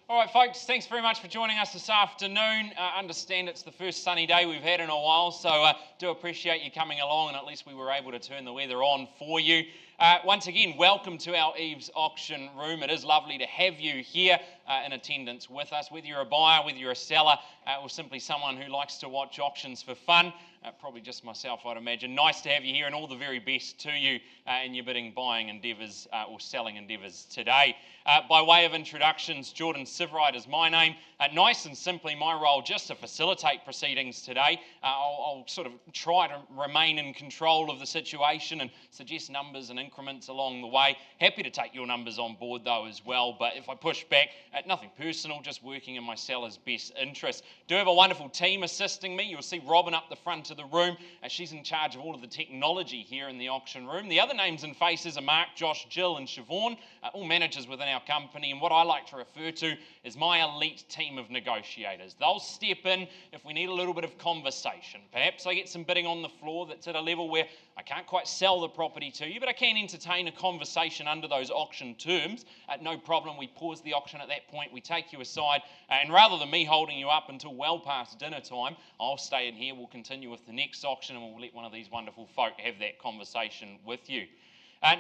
All right, folks, thanks very much for joining us this afternoon. I understand it's the first sunny day we've had in a while, so do appreciate you coming along, and at least we were able to turn the weather on for you. Once again, welcome to our EVES auction room. It is lovely to have you here in attendance with us, whether you're a buyer, whether you're a seller, or simply someone who likes to watch auctions for fun. Probably just myself, I'd imagine. Nice to have you here, and all the very best to you in your bidding, buying endeavours or selling endeavours today. By way of introductions, Jordan Sivride is my name. Nice and simply, my role just to facilitate proceedings today. I'll sort of try to remain in control of the situation and suggest numbers and increments along the way. Happy to take your numbers on board though as well, but if I push back, nothing personal, just working in my seller's best interest. Do have a wonderful team assisting me. You'll see Robin up the front of the room. She's in charge of all of the technology here in the auction room. The other names and faces are Mark, Josh, Jill and Siobhan, all managers within our company, and what I like to refer to is my elite team of negotiators. They'll step in if we need a little bit of conversation. Perhaps I get some bidding on the floor that's at a level where I can't quite sell the property to you, but I can entertain a conversation under those auction terms. No problem, we pause the auction at that point, we take you aside, and rather than me holding you up until well past dinner time, I'll stay in here, we'll continue with the next auction, and we'll let one of these wonderful folk have that conversation with you.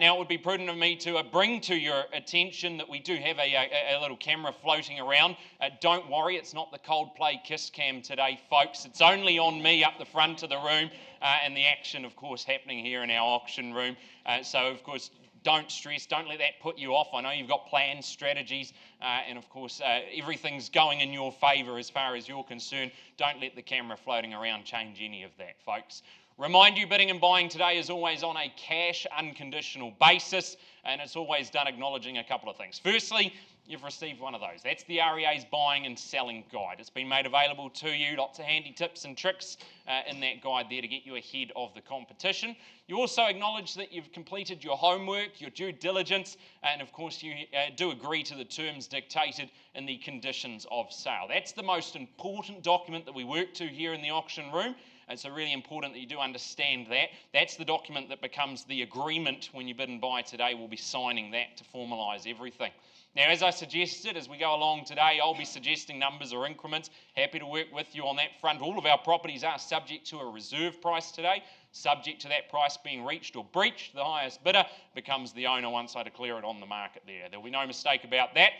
Now, it would be prudent of me to bring to your attention that we do have a little camera floating around. Don't worry, it's not the Coldplay kiss cam today, folks. It's only on me up the front of the room, and the action, of course, happening here in our auction room. So, of course, don't stress, don't let that put you off. I know you've got plans, strategies, and of course, everything's going in your favour as far as you're concerned. Don't let the camera floating around change any of that, folks. Remind you, bidding and buying today is always on a cash, unconditional basis, and it's always done acknowledging a couple of things. Firstly, you've received one of those. That's the REA's Buying and Selling Guide. It's been made available to you, lots of handy tips and tricks in that guide there to get you ahead of the competition. You also acknowledge that you've completed your homework, your due diligence, and of course you do agree to the terms dictated in the conditions of sale. That's the most important document that we work to here in the auction room. And so really important that you do understand that. That's the document that becomes the agreement when you bid and buy today. We'll be signing that to formalise everything. Now, as I suggested, as we go along today, I'll be suggesting numbers or increments. Happy to work with you on that front. All of our properties are subject to a reserve price today. Subject to that price being reached or breached, the highest bidder becomes the owner once I declare it on the market there. There'll be no mistake about that.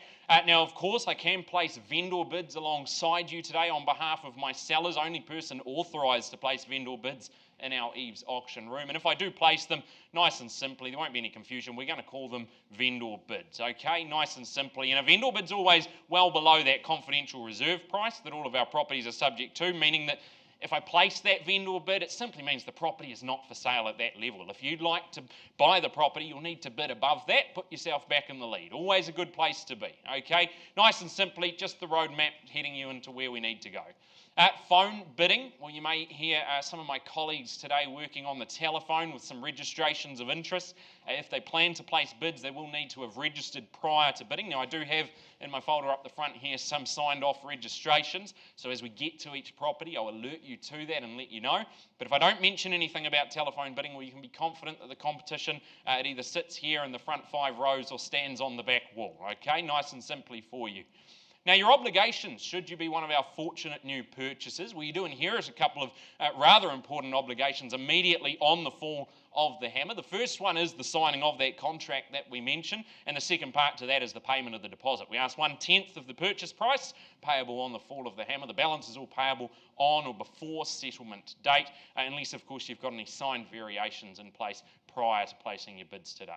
Now, of course, I can place vendor bids alongside you today on behalf of my sellers, only person authorised to place vendor bids in our EVES auction room. And if I do place them, nice and simply, there won't be any confusion, we're going to call them vendor bids, okay? Nice and simply. And a vendor bid's always well below that confidential reserve price that all of our properties are subject to, meaning that if I place that vendor bid, it simply means the property is not for sale at that level. If you'd like to buy the property, you'll need to bid above that, put yourself back in the lead. Always a good place to be, okay? Nice and simply, just the roadmap heading you into where we need to go. Phone bidding, well, you may hear some of my colleagues today working on the telephone with some registrations of interest. If they plan to place bids, they will need to have registered prior to bidding. Now, I do have in my folder up the front here some signed off registrations, so as we get to each property, I'll alert you to that and let you know. But if I don't mention anything about telephone bidding, well, you can be confident that the competition, it either sits here in the front 5 rows or stands on the back wall, okay? Nice and simply for you. Now, your obligations, should you be one of our fortunate new purchasers, well, you do inherit a couple of rather important obligations immediately on the fall of the hammer. The first one is the signing of that contract that we mentioned, and the second part to that is the payment of the deposit. We ask 1/10 of the purchase price payable on the fall of the hammer. The balance is all payable on or before settlement date, unless, of course, you've got any signed variations in place prior to placing your bids today.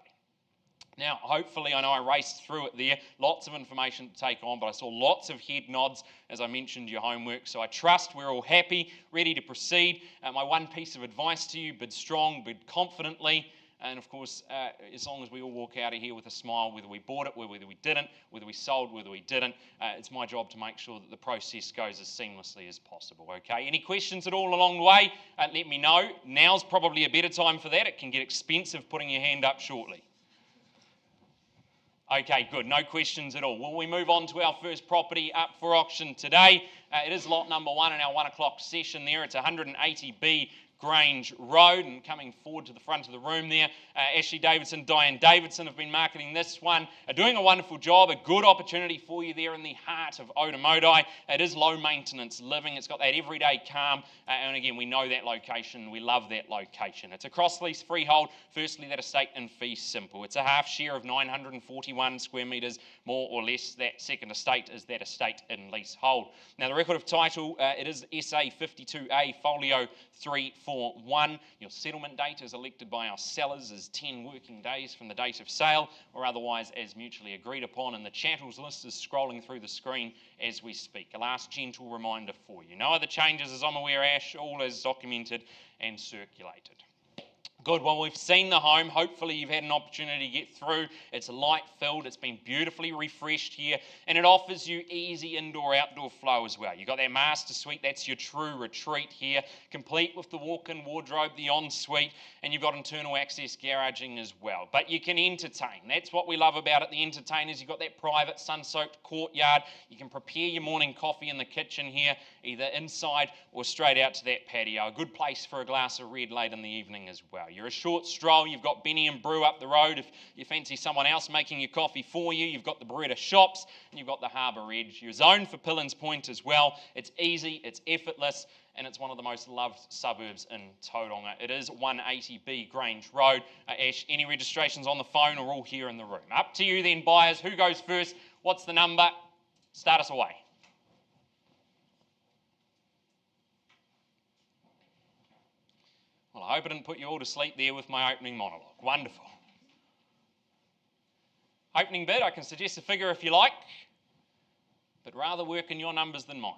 Now, hopefully, I know I raced through it there, lots of information to take on, but I saw lots of head nods as I mentioned your homework, so I trust we're all happy, ready to proceed. My one piece of advice to you, bid strong, bid confidently, and of course, as long as we all walk out of here with a smile, whether we bought it, whether we didn't, whether we sold, whether we didn't, it's my job to make sure that the process goes as seamlessly as possible, okay? Any questions at all along the way, let me know. Now's probably a better time for that. It can get expensive putting your hand up shortly. Okay, good. No questions at all. Well, we move on to our first property up for auction today. It is lot number 1 in our 1 o'clock session there. It's 180B Grange Road. And coming forward to the front of the room there, Ashley Davidson, Diane Davidson have been marketing this one, are doing a wonderful job, a good opportunity for you there in the heart of Otamotai. It is low maintenance living, it's got that everyday calm, and again, we know that location, we love that location. It's a cross-lease freehold, firstly that estate in fee simple. It's a half share of 941 square metres, more or less. That second estate is that estate in leasehold. Now the record of title, it is SA 52A folio 341. Your settlement date as elected by our sellers is 10 working days from the date of sale, or otherwise as mutually agreed upon, and the chattels list is scrolling through the screen as we speak. A last gentle reminder for you. No other changes as I'm aware, Ash, all is documented and circulated. Good, well we've seen the home, hopefully you've had an opportunity to get through. It's light filled, it's been beautifully refreshed here, and it offers you easy indoor-outdoor flow as well. You've got that master suite, that's your true retreat here, complete with the walk-in wardrobe, the ensuite, and you've got internal access garaging as well. But you can entertain, that's what we love about it, the entertainers. You've got that private sun-soaked courtyard, you can prepare your morning coffee in the kitchen here, either inside or straight out to that patio. A good place for a glass of red late in the evening as well. You're a short stroll, you've got Benny and Brew up the road if you fancy someone else making your coffee for you. You've got the Beretta Shops, and you've got the Harbour Edge. You're zoned for Pillins Point as well. It's easy, it's effortless, and it's one of the most loved suburbs in Tauranga. It is 180B Grange Road. Ash, any registrations on the phone or all here in the room? Up to you then, buyers. Who goes first? What's the number? Start us away. Well, I hope I didn't put you all to sleep there with my opening monologue. Wonderful. Opening bid, I can suggest a figure if you like, but rather work in your numbers than mine.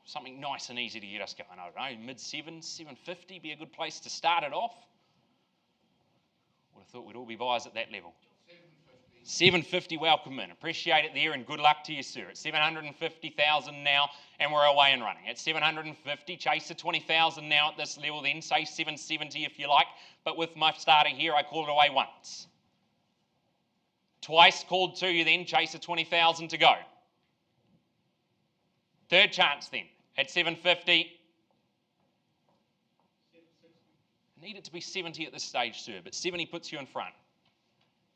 Something nice and easy to get us going. I don't know, mid-7s, 750 be a good place to start it off. Would have thought we'd all be buyers at that level. 750, welcome in. Appreciate it there and good luck to you, sir. It's 750,000 now and we're away and running. At 750, chase the 20,000 now at this level then, say 770 if you like, but with my starter here, I called it away once. Twice called to you then, chase the 20,000 to go. Third chance then, at 750. I need it to be 70 at this stage, sir, but 70 puts you in front.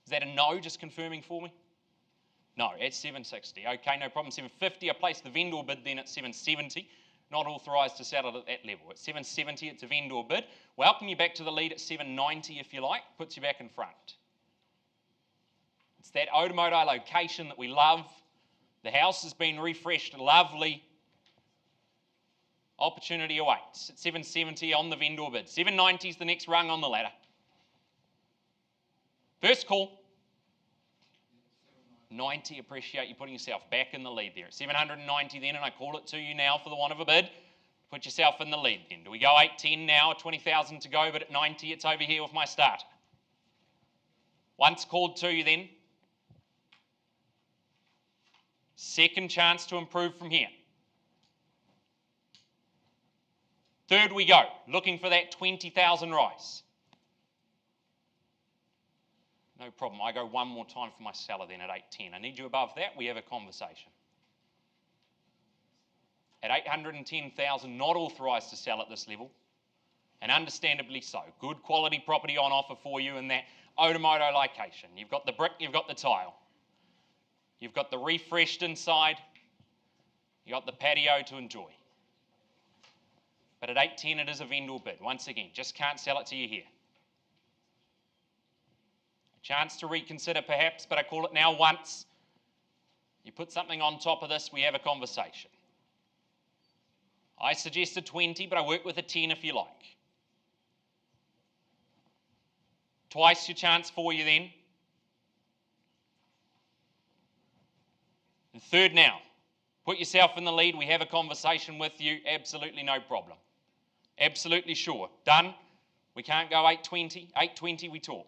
Is that a no, just confirming for me? No, at 760. Okay, no problem. 750, I place the vendor bid then at 770. Not authorised to sell it at that level. At 770, it's a vendor bid. Welcome you back to the lead at 790 if you like. Puts you back in front. It's that Otamotai location that we love. The house has been refreshed, lovely. Opportunity awaits. At 770 on the vendor bid. 790 is the next rung on the ladder. First call, 90, appreciate you putting yourself back in the lead there. At 790 then, and I call it to you now for the want of a bid. Put yourself in the lead then. Do we go 810 now, 20,000 to go, but at 90 it's over here with my starter. Once called to you then. Second chance to improve from here. Third we go, looking for that 20,000 rise. No problem. I go one more time for my seller then at 810. I need you above that. We have a conversation. At 810,000, not authorised to sell at this level, and understandably so. Good quality property on offer for you in that Otamotai location. You've got the brick, you've got the tile. You've got the refreshed inside. You've got the patio to enjoy. But at 810, it is a vendor bid. Once again, just can't sell it to you here. Chance to reconsider perhaps, but I call it now once. You put something on top of this, we have a conversation. I suggest a 20, but I work with a 10 if you like. Twice your chance for you then. And third now. Put yourself in the lead, we have a conversation with you, absolutely no problem. Absolutely sure. Done. We can't go 820. 820 we talk.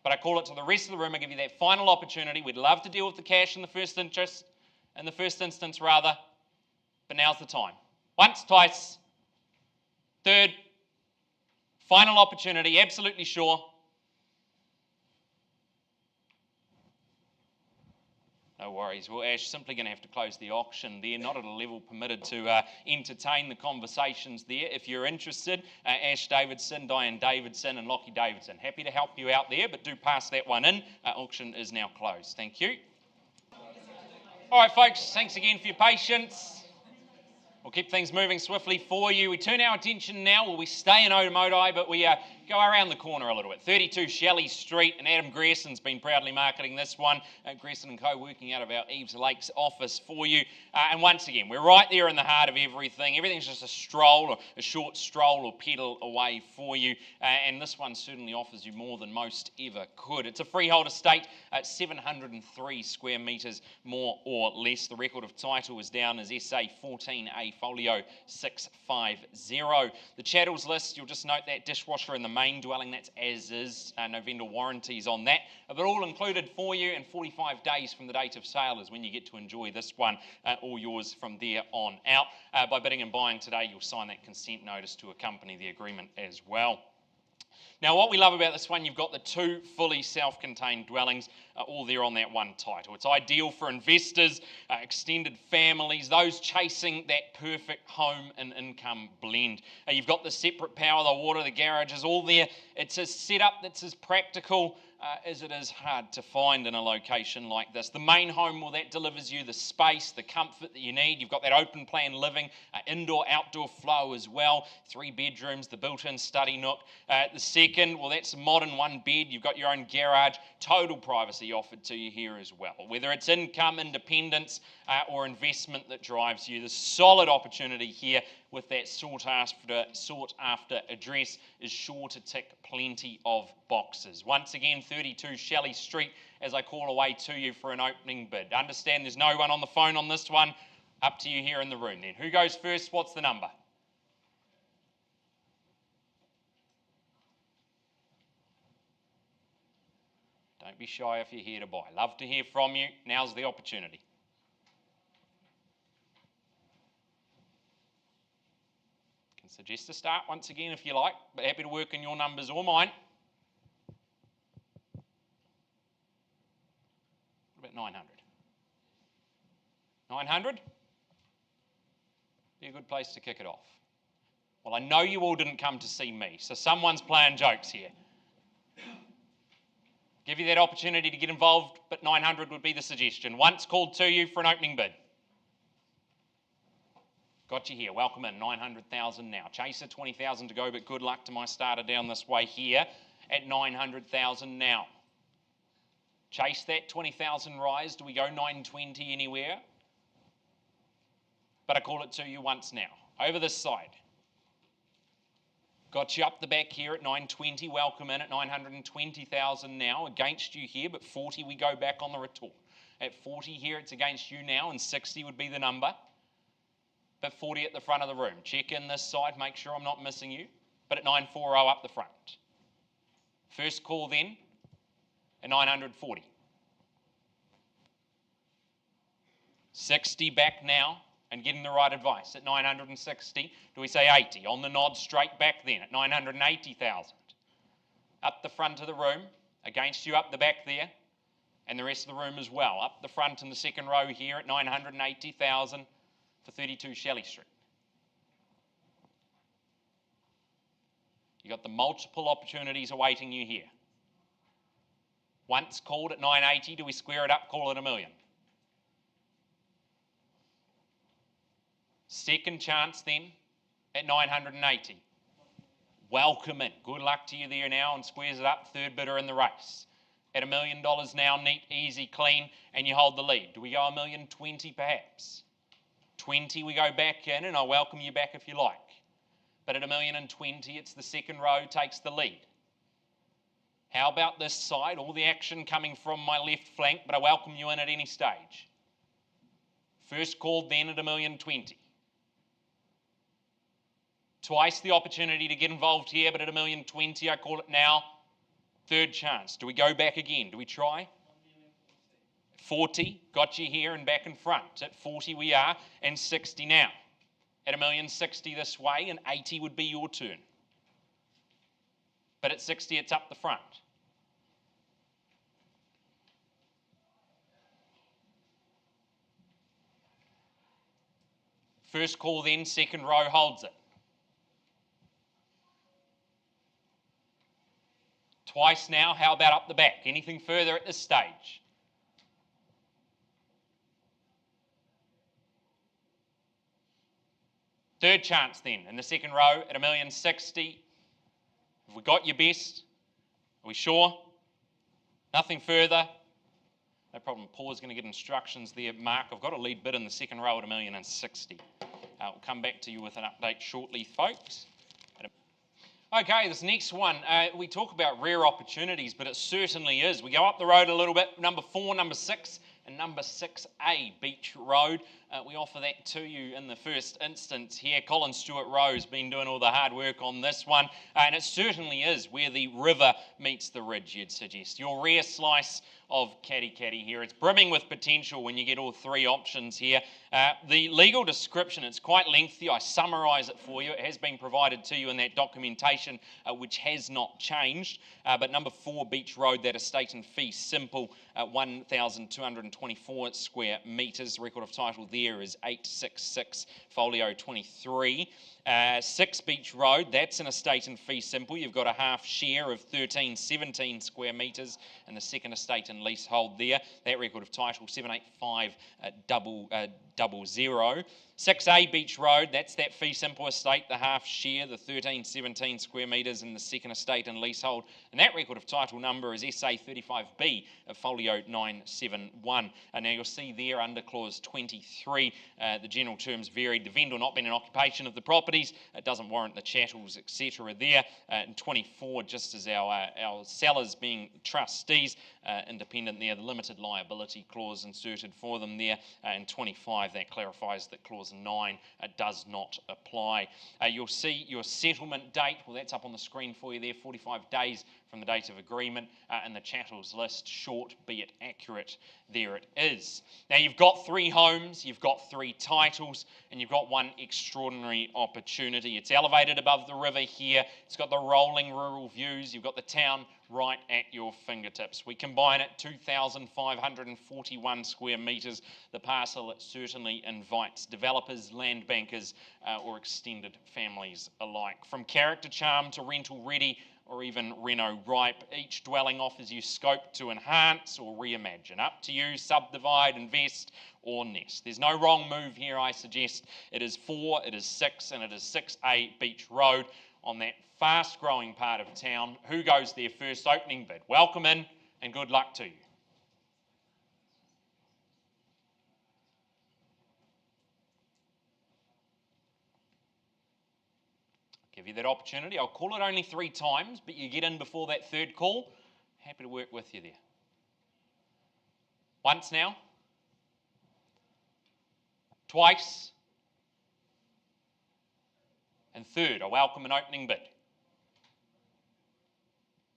But I call it to the rest of the room. I give you that final opportunity. We'd love to deal with the cash in the first instance, but now's the time. Once, twice, third, final opportunity, absolutely sure. worries. Well, Ash, simply going to have to close the auction there. Not at a level permitted to entertain the conversations there. If you're interested, Ash Davidson, Diane Davidson, and Lockie Davidson. Happy to help you out there, but do pass that one in. Auction is now closed. Thank you. All right, folks, thanks again for your patience. We'll keep things moving swiftly for you. We turn our attention now, we stay in Otamotai, but we go around the corner a little bit. 32 Shelley Street, and Adam Greerson's been proudly marketing this one. Greerson & Co. working out of our EVES Lakes office for you. And once again, we're right there in the heart of everything. Everything's just a stroll, or a short stroll or pedal away for you. And this one certainly offers you more than most ever could. It's a freehold estate, 703 square metres, more or less. The record of title is down as SA 14A Folio 650. The chattels list, you'll just note that dishwasher in the main dwelling, that's as is, no vendor warranties on that, but all included for you, and 45 days from the date of sale is when you get to enjoy this one, all yours from there on out. By bidding and buying today, you'll sign that consent notice to accompany the agreement as well. Now, what we love about this one, you've got the two fully self-contained dwellings, all there on that one title. It's ideal for investors, extended families, those chasing that perfect home and income blend. You've got the separate power, the water, the garage is all there. It's a setup that's as practical as it is hard to find in a location like this. The main home, well, that delivers you the space, the comfort that you need. You've got that open plan living, indoor-outdoor flow as well. 3 bedrooms, the built-in study nook. The second, well, that's a modern 1 bed. You've got your own garage, total privacy offered to you here as well. Whether it's income, independence, or investment that drives you, the solid opportunity here with that sought after address is sure to tick plenty of boxes. Once again, 32 Shelley Street, as I call away to you for an opening bid. Understand there's no one on the phone on this one. Up to you here in the room then. Who goes first? What's the number? Don't be shy if you're here to buy. Love to hear from you. Now's the opportunity. Can suggest a start once again if you like, but happy to work in your numbers or mine. What about 900? 900? Be a good place to kick it off. Well, I know you all didn't come to see me, so someone's playing jokes here. Give you that opportunity to get involved, but 900 would be the suggestion. Once called to you for an opening bid. Got you here. Welcome in. 900,000 now. Chaser, 20,000 to go, but good luck to my starter down this way here at 900,000 now. Chase that 20,000 rise. Do we go 920 anywhere? But I call it to you once now. Over this side. Got you up the back here at 920. Welcome in at 920,000 now. Against you here, but 40 we go back on the retort. At 40 here, it's against you now, and 60 would be the number. But 40 at the front of the room. Check in this side, make sure I'm not missing you. But at 940 up the front. First call then at 940. 60 back now and getting the right advice at 960. Do we say 80? On the nod straight back then at 980,000. Up the front of the room, against you up the back there, and the rest of the room as well. Up the front in the second row here at 980,000. For 32 Shelley Street. You've got the multiple opportunities awaiting you here. Once called at 980, do we square it up, call it $1 million? Second chance then at 980. Welcome in. Good luck to you there now, and squares it up, third bidder in the race. At $1 million now, neat, easy, clean, and you hold the lead. Do we go $1,020,000 perhaps? 20 we go back in, and I'll welcome you back if you like. But at $1,020,000, it's the second row takes the lead. How about this side? All the action coming from my left flank, but I welcome you in at any stage. First called then at $1,020,000. Twice the opportunity to get involved here, but at $1,020,000, I call it now. Third chance. Do we go back again? Do we try? 40, got you here and back in front. At 40 we are, and 60 now. At $1,060,000 this way, and 80 would be your turn. But at 60, it's up the front. First call then, second row holds it. Twice now, how about up the back? Anything further at this stage? Third chance then, in the second row at $1,060,000. Have we got your best? Are we sure? Nothing further? No problem. Paul's going to get instructions there. Mark, I've got a lead bid in the second row at $1,060,000. We'll come back to you with an update shortly, folks. Okay, this next one, we talk about rare opportunities, but it certainly is. We go up the road a little bit, number 4, number 6, and number 6A, Beach Road. We offer that to you in the first instance here. Colin Stewart Rowe's been doing all the hard work on this one, and it certainly is where the river meets the ridge, you'd suggest. Your rare slice of caddy here. It's brimming with potential when you get all three options here. The legal description, it's quite lengthy. I summarise it for you. It has been provided to you in that documentation, which has not changed. But number 4, Beach Road, that estate and fee simple, 1,224 square metres. Record of title there is 866 folio 23. 6 Beach Road, that's an estate and fee simple. You've got a half share of 1317 square metres, and the second estate and leasehold there. That record of title 78500. 6A Beach Road, that's that fee simple estate, the half share, the 1317 square metres, and the second estate and leasehold. And that record of title number is SA35B of folio 971. And now you'll see there under clause 23, the general terms varied. The vendor not been in occupation of the properties. It doesn't warrant the chattels, etc. there. And 24, just as our sellers being trustees, independent there, the limited liability clause inserted for them there. And 25, that clarifies that clause 9 does not apply. You'll see your settlement date, well, that's up on the screen for you there, 45 days from the date of agreement, and the chattels list, short be it accurate, there it is. Now you've got 3 homes, you've got 3 titles, and you've got one extraordinary opportunity. It's elevated above the river here, it's got the rolling rural views, you've got the town right at your fingertips. We combine it, 2,541 square metres. The parcel, it certainly invites developers, land bankers, or extended families alike. From character charm to rental ready, or even reno ripe, each dwelling offers you scope to enhance or reimagine. Up to you, subdivide, invest, or nest. There's no wrong move here, I suggest. It is 4, it is 6, and it is 6A Beach Road on that fast-growing part of town. Who goes there first? Opening bid. Welcome in, and good luck to you. Give you that opportunity. I'll call it only 3 times, but you get in before that third call. Happy to work with you there. Once now. Twice. And third, I welcome an opening bid.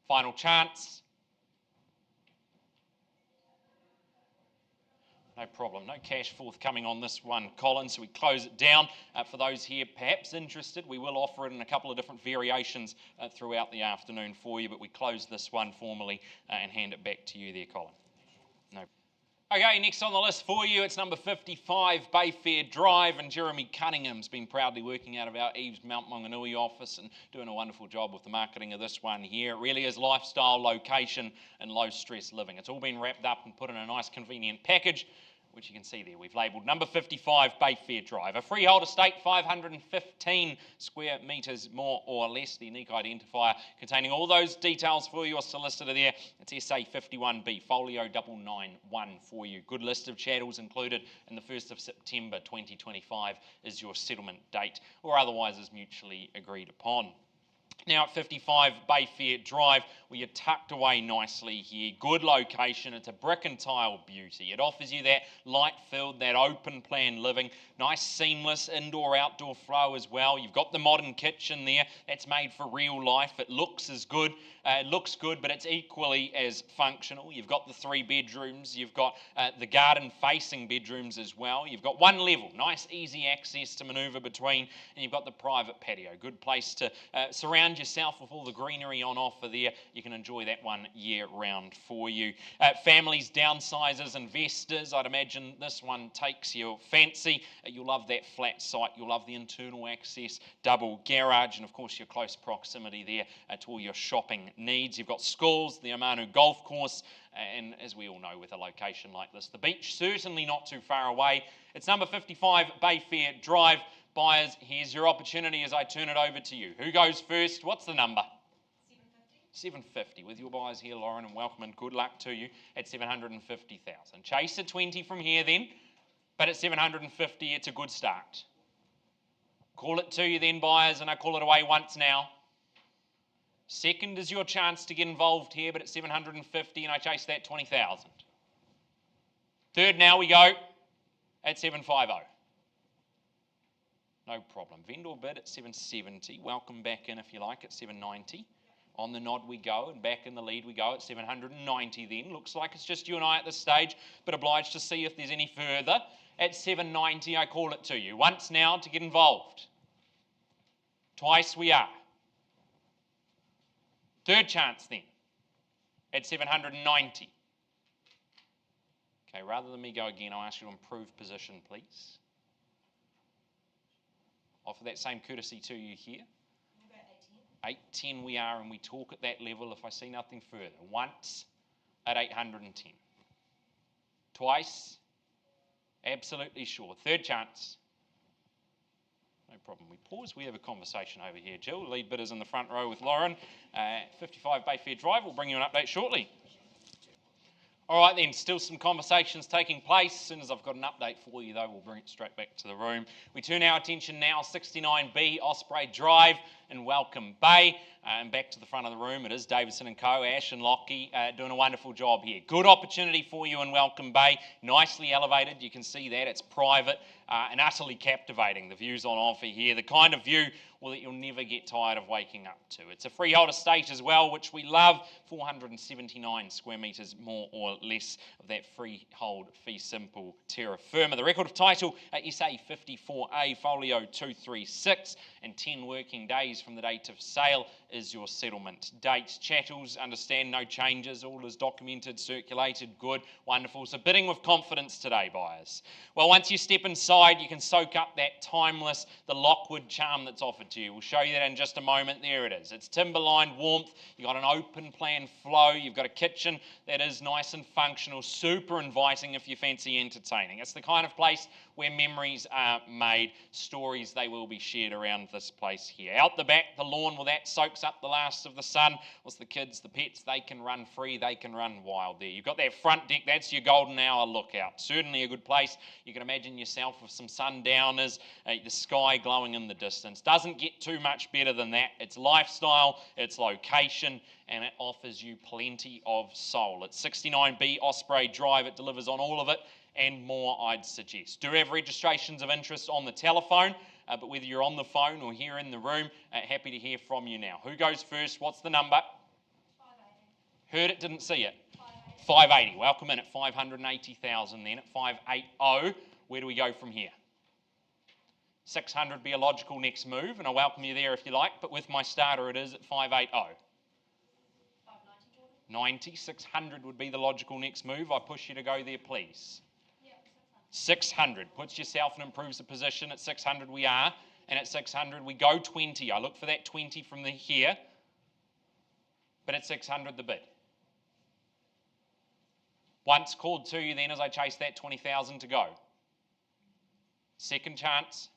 Final chance. No problem, no cash forthcoming on this one, Colin, so we close it down. For those here perhaps interested, we will offer it in a couple of different variations throughout the afternoon for you, but we close this one formally and hand it back to you there, Colin. No. Okay, next on the list for you, it's number 55, Bayfair Drive, and Jeremy Cunningham's been proudly working out of our EVES Mount Maunganui office and doing a wonderful job with the marketing of this one here. It really is lifestyle, location, and low-stress living. It's all been wrapped up and put in a nice, convenient package, which you can see there. We've labelled number 55, Bayfair Drive. A freehold estate, 515 square metres, more or less. The unique identifier containing all those details for your solicitor there. It's SA51B, folio 991 for you. Good list of chattels included, and the 1st of September 2025 is your settlement date, or otherwise is mutually agreed upon. Now at 55 Bayfair Drive, we are tucked away nicely here. Good location. It's a brick and tile beauty. It offers you that light-filled, that open plan living. Nice seamless indoor-outdoor flow as well. You've got the modern kitchen there. That's made for real life. It looks as good. It looks good, but it's equally as functional. You've got the 3 bedrooms. You've got the garden-facing bedrooms as well. You've got 1 level. Nice, easy access to manoeuvre between. And you've got the private patio. Good place to surround surround yourself with all the greenery on offer there. You can enjoy that one year round for you. Families, downsizers, investors, I'd imagine this one takes your fancy. You'll love that flat site. You'll love the internal access, double garage, and of course your close proximity there to all your shopping needs. You've got schools, the Amanu Golf Course, and as we all know with a location like this, the beach certainly not too far away. It's number 55 Bayfair Drive. Buyers, here's your opportunity as I turn it over to you. Who goes first? What's the number? 750 with your buyers here, Lauren, and welcome and good luck to you at 750,000. Chase a 20 from here then, but at 750 it's a good start. Call it to you then, buyers, and I call it away once now. Second is your chance to get involved here, but at 750 and I chase that 20,000. Third now we go at 750. No problem. Vendor bid at 770. Welcome back in if you like at 790. On the nod we go, and back in the lead we go at 790 then. Looks like it's just you and I at this stage, but obliged to see if there's any further. At 790 I call it to you. Once now to get involved. Twice we are. Third chance then at 790. Okay, rather than me go again, I'll ask you to improve position, please. Offer that same courtesy to you here. 810 we are, and we talk at that level if I see nothing further. Once at 810. Twice, absolutely sure. Third chance. No problem. We pause. We have a conversation over here. Jill, lead bidders in the front row with Lauren. 55 Bayfair Drive. We'll bring you an update shortly. All right then, still some conversations taking place. As soon as I've got an update for you though, we'll bring it straight back to the room. We turn our attention now, 69B Osprey Drive in Welcome Bay. And back to the front of the room, it is Davidson & Co, Ash and Lockie doing a wonderful job here. Good opportunity for you in Welcome Bay, nicely elevated, you can see that, it's private and utterly captivating, the views on offer here, the kind of view that you'll never get tired of waking up to. It's a freehold estate as well, which we love, 479 square metres more or less of that freehold fee simple terra firma. The record of title, SA 54A folio 236, and 10 working days from the date of sale is your settlement date. Chattels, understand no changes, all is documented, circulated, good, wonderful. So bidding with confidence today, buyers. Well, once you step inside, you can soak up that timeless, the Lockwood charm that's offered to you. We'll show you that in just a moment. There it is. It's timber-lined warmth. You've got an open plan flow. You've got a kitchen that is nice and functional, super inviting if you fancy entertaining. It's the kind of place where memories are made, stories they will be shared around this place here. Out the back, the lawn, well, that soaks up the last of the sun. Whilst the kids, the pets, they can run free, they can run wild there. You've got that front deck, that's your golden hour lookout. Certainly a good place. You can imagine yourself with some sundowners, the sky glowing in the distance. Doesn't get too much better than that. It's lifestyle, it's location, and it offers you plenty of soul. It's 69B Osprey Drive. It delivers on all of it and more, I'd suggest. Do have registrations of interest on the telephone, but whether you're on the phone or here in the room, happy to hear from you now. Who goes first? What's the number? 580. Heard it, didn't see it. 580. Welcome in at 580,000 then at 580. Where do we go from here? 600 be a logical next move, and I'll welcome you there if you like, but with my starter it is at 580. 90, 600 would be the logical next move. I push you to go there, please. 600 puts yourself and improves the position. At 600 we are, and at 600 we go 20. I look for that 20 from the here, but at 600 the bid. Once called to you then as I chase that 20,000 to go. Second chance.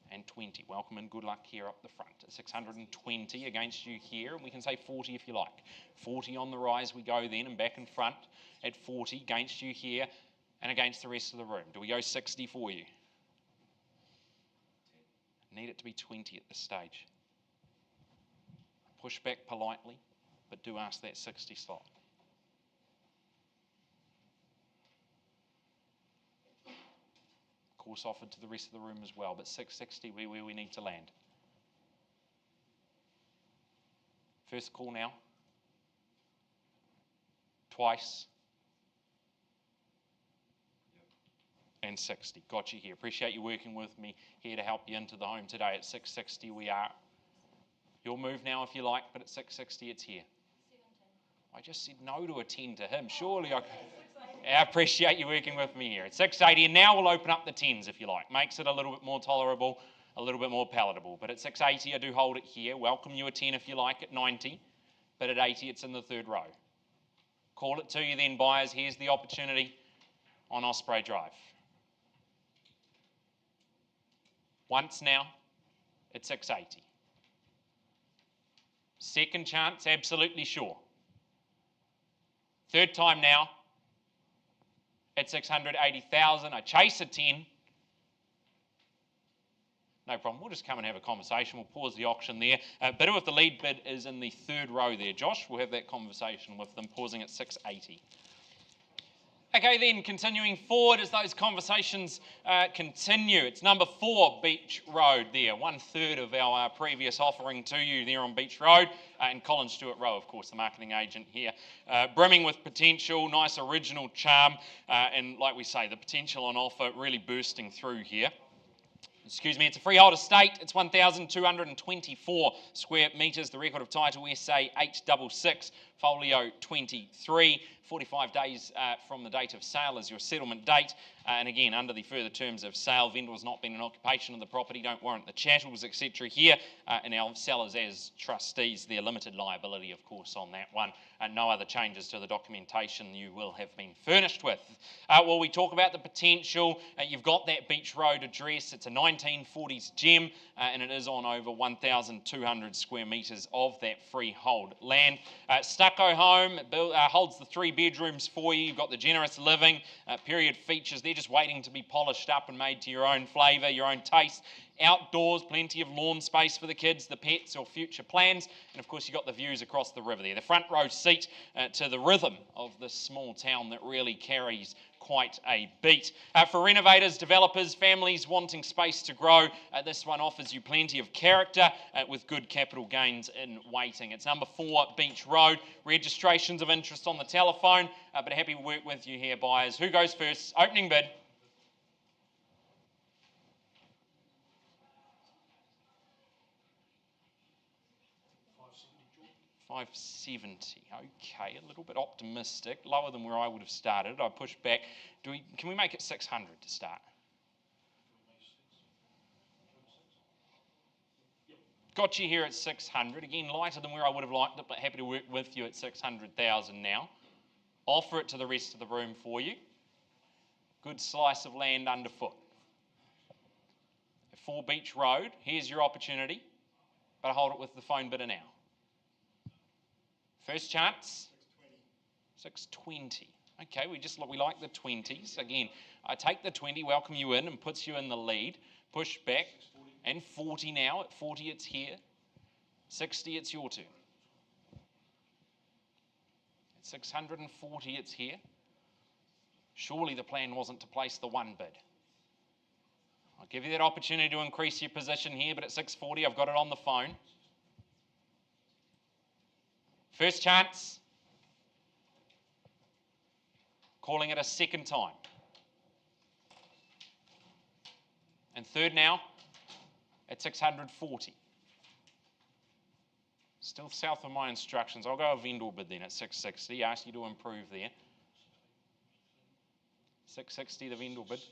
And 20. Welcome and good luck here up the front. At 620 against you here, and we can say 40 if you like. 40 on the rise we go then, and back in front at 40 against you here and against the rest of the room. Do we go 60 for you? Need it to be 20 at this stage. Push back politely, but do ask that 60 slot. Course offered to the rest of the room as well, but 660 where we need to land. First call now. Twice. and 60. Got you here. Appreciate you working with me here to help you into the home today. At 660 we are. You'll move now if you like, but at 660 it's here. 17. I just said no to a 10 to him. Surely I appreciate you working with me here. At 680, and now we'll open up the 10s if you like. Makes it a little bit more tolerable, a little bit more palatable. But at 680 I do hold it here. Welcome you a 10 if you like at 90, but at 80 it's in the third row. Call it to you then, buyers. Here's the opportunity on Osprey Drive. Once now, at 680. Second chance, absolutely sure. Third time now, at 680,000. I chase a 10. No problem. We'll just come and have a conversation. We'll pause the auction there. Bidder with the lead bid is in the third row there, Josh. We'll have that conversation with them, pausing at 680. Okay, then, continuing forward as those conversations continue. It's number 4, Beach Road there. 1/3 of our previous offering to you there on Beach Road. And Colin Stewart Rowe, of course, the marketing agent here. Brimming with potential, nice original charm. And like we say, the potential on offer really bursting through here. Excuse me, it's a freehold estate. It's 1,224 square metres. The record of title SA 866, folio 23. 45 days from the date of sale is your settlement date. And again, under the further terms of sale, vendor has not been in occupation of the property, don't warrant the chattels, etc. here. And our sellers as trustees, their limited liability, of course, on that one. And no other changes to the documentation you will have been furnished with. Well, we talk about the potential. You've got that Beach Road address. It's a 1940s gem, and it is on over 1,200 square metres of that freehold land. Stucco home, holds the 3 bedrooms for you. You've got the generous living, period features. They're just waiting to be polished up and made to your own flavour, your own taste. Outdoors, plenty of lawn space for the kids, the pets or future plans. And of course you've got the views across the river there. The front row seat to the rhythm of this small town that really carries quite a beat. For renovators, developers, families wanting space to grow, this one offers you plenty of character with good capital gains in waiting. It's number 4 Beach Road. Registrations of interest on the telephone, but happy to work with you here, buyers. Who goes first? Opening bid. 570. Okay, a little bit optimistic, lower than where I would have started. I pushed back. Can we make it 600 to start? Got you here at 600. Again, lighter than where I would have liked it, but happy to work with you at 600,000 now. Offer it to the rest of the room for you. Good slice of land underfoot. 4 Beach Road. Here's your opportunity, but I hold it with the phone bidder now. First chance, 620. Okay, we like the 20s. Again, I take the 20, welcome you in, and puts you in the lead. Push back, and 40 now. At 40, it's here. 60, it's your turn. At 640, it's here. Surely the plan wasn't to place the 1 bid. I'll give you that opportunity to increase your position here, but at 640, I've got it on the phone. First chance, calling it a second time. And third now, at 640. Still south of my instructions. I'll go a vendor bid then at 660. Ask you to improve there. 660 the vendor bid.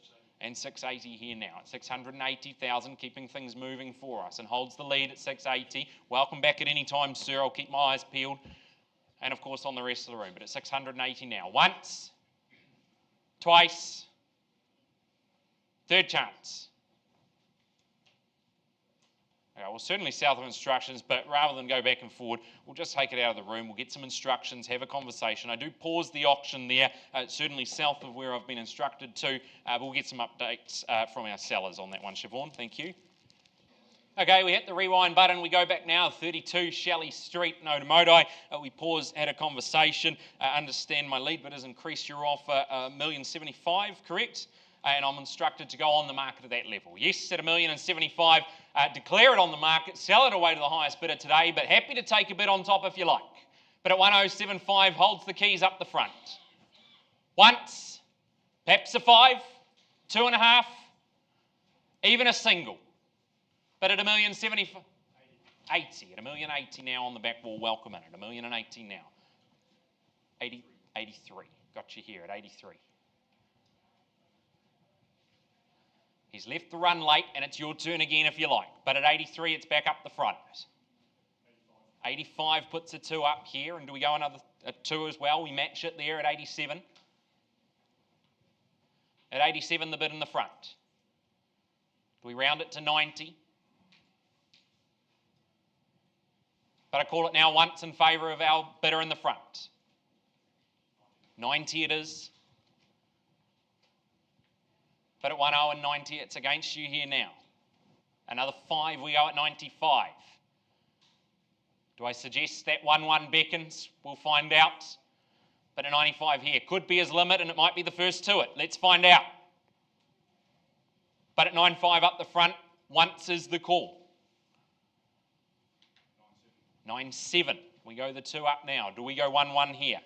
And 680 here now at 680,000, keeping things moving for us, and holds the lead at 680. Welcome back at any time, sir. I'll keep my eyes peeled. And of course on the rest of the room, but at 680 now. Once, twice, third chance. Okay, well, certainly south of instructions, but rather than go back and forward, we'll just take it out of the room. We'll get some instructions, have a conversation. I do pause the auction there, certainly south of where I've been instructed to. But we'll get some updates from our sellers on that one, Siobhan. Thank you. Okay, we hit the rewind button. We go back now, 32 Shelley Street, no to Modai. We paused, had a conversation. Understand my lead bid has increased your offer $1,075,000, correct? And I'm instructed to go on the market at that level. Yes, at $1,075,000, declare it on the market, sell it away to the highest bidder today, but happy to take a bid on top if you like. But at 1,075,000, holds the keys up the front. Once, perhaps a 5, 2.5, even a single. But at $1,070,000, 80, at $1,080,000 now on the back wall, welcome in at $1,080,000 now. 83, got you here at 83. He's left the run late, and it's your turn again if you like. But at 83, it's back up the front. 85 puts a 2 up here, and do we go another 2 as well? We match it there at 87. At 87, the bid in the front. Do we round it to 90? But I call it now once in favour of our bidder in the front. 90 it is. But at 10 and 90, it's against you here now. Another 5, we go at 95. Do I suggest that 1-1 beckons? We'll find out. But at 95 here, could be his limit, and it might be the first to it. Let's find out. But at 9.5 up the front, once is the call. 9.7. We go the 2 up now. Do we go 1-1 here?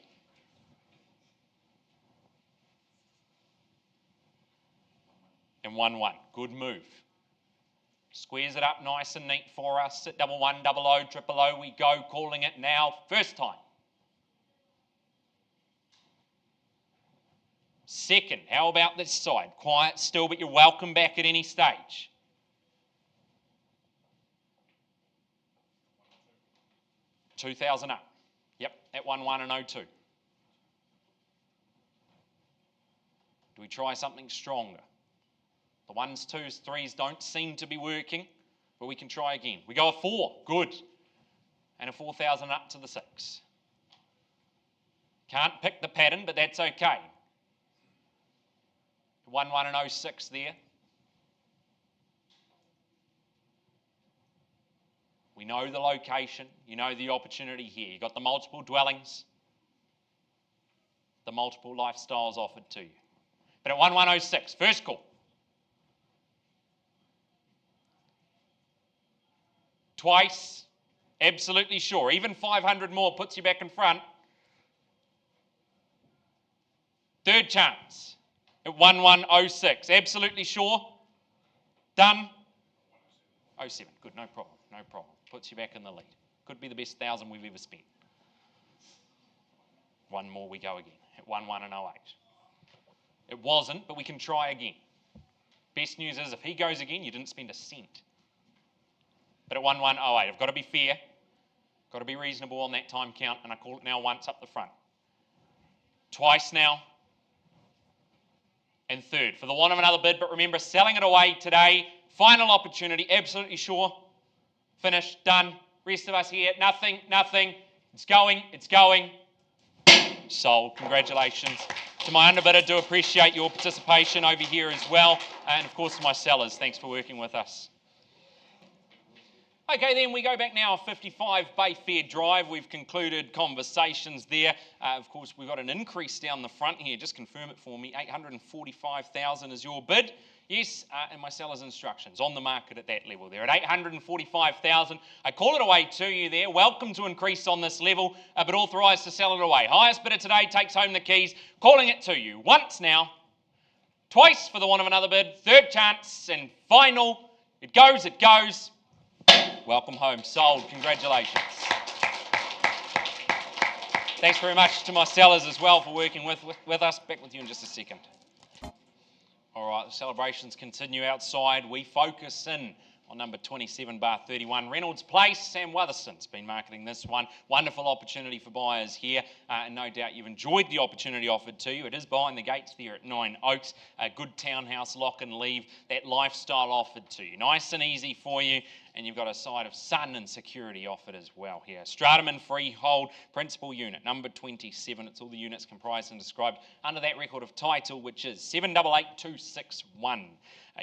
And 1-1. Good move. Squares it up nice and neat for us. At 1-1, 00, 000, we go, calling it now. First time. Second, how about this side? Quiet still, but you're welcome back at any stage. $2,000 up. Yep, at 1-1 and 02. Do we try something stronger? The 1s, 2s, 3s don't seem to be working, but we can try again. We go a 4. Good. And a 4,000 up to the 6. Can't pick the pattern, but that's okay. 1-1 and 06 there. We know the location. You know the opportunity here. You've got the multiple dwellings, the multiple lifestyles offered to you. But at 1106, first call. Twice, absolutely sure. Even 500 more puts you back in front. Third chance at 1106. Absolutely sure. Done. 07. Good, no problem. No problem. Puts you back in the lead. Could be the best 1,000 we've ever spent. One more, we go again at 11 and 08. It wasn't, but we can try again. Best news is if he goes again, you didn't spend a cent. But at 1108, I've got to be fair, got to be reasonable on that time count, and I call it now once up the front. Twice now, and third. For the want of another bid, but remember, selling it away today, final opportunity, absolutely sure. Finished, done. Rest of us here, nothing. It's going. Sold. Congratulations. To my underbidder, do appreciate your participation over here as well. And of course, to my sellers, thanks for working with us. Okay, then we go back now, 55 Bayfair Drive. We've concluded conversations there. Of course, we've got an increase down the front here. Just confirm it for me. 845,000 is your bid. Yes, and my seller's instructions on the market at that level there. At 845,000, I call it away to you there. Welcome to increase on this level, but authorised to sell it away. Highest bidder today takes home the keys. Calling it to you. Once now, twice for the want of another bid. Third chance and final. It goes. Welcome home. Sold. Congratulations. Thanks very much to my sellers as well for working with us. Back with you in just a second. All right, the celebrations continue outside. We focus in on number 27/31, Reynolds Place. Sam Wotherston's been marketing this one. Wonderful opportunity for buyers here, and no doubt you've enjoyed the opportunity offered to you. It is behind the gates there at 9 Oaks. A good townhouse, lock and leave, that lifestyle offered to you. Nice and easy for you, and you've got a side of sun and security offered as well here. Stratum and freehold, principal unit, number 27. It's all the units comprised and described under that record of title, which is 788261.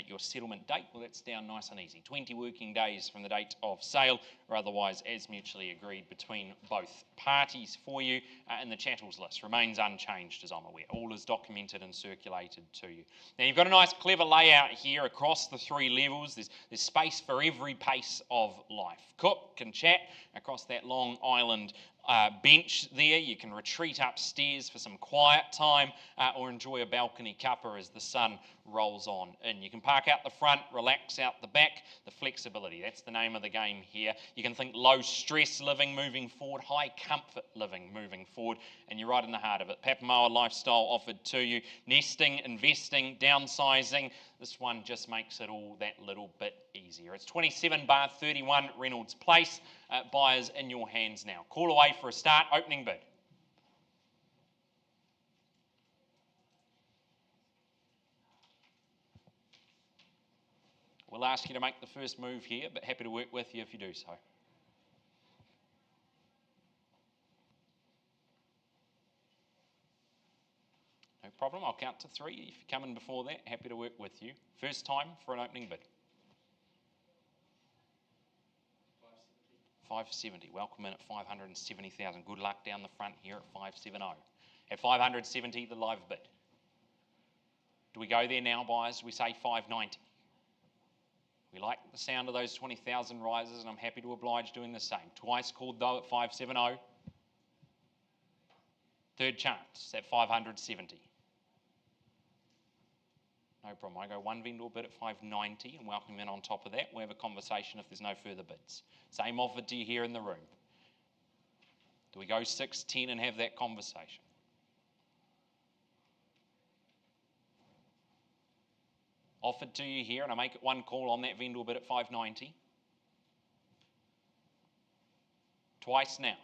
Your settlement date, well, that's down nice and easy. 20 working days from the date of sale, or otherwise as mutually agreed between both parties for you. And the chattels list remains unchanged, as I'm aware. All is documented and circulated to you. Now, you've got a nice, clever layout here across the 3 levels. There's space for every pace of life. Cook and chat across that long island bench there. You can retreat upstairs for some quiet time or enjoy a balcony cuppa as the sun rolls on in. You can park out the front, relax out the back. The flexibility, that's the name of the game here. You can think low stress living moving forward, high comfort living moving forward, and you're right in the heart of it. Papamoa lifestyle offered to you. Nesting, investing, downsizing. This one just makes it all that little bit easier. It's 27/31 Reynolds Place. Buyers in your hands now. Call away for a start. Opening bid. We'll ask you to make the first move here, but happy to work with you if you do so. No problem, I'll count to 3. If you come in before that, happy to work with you. First time for an opening bid. 570. Welcome in at 570,000. Good luck down the front here at 570. At 570, the live bid. Do we go there now, buyers? We say 590. We like the sound of those 20,000 rises, and I'm happy to oblige doing the same. Twice called though at 570. Third chance at 570. No problem. I go one vendor bid at 590 and welcome in on top of that. We'll have a conversation if there's no further bids. Same offer to you here in the room. Do we go 610 and have that conversation? Offered to you here, and I make it one call on that vendor bid at 590. Twice now.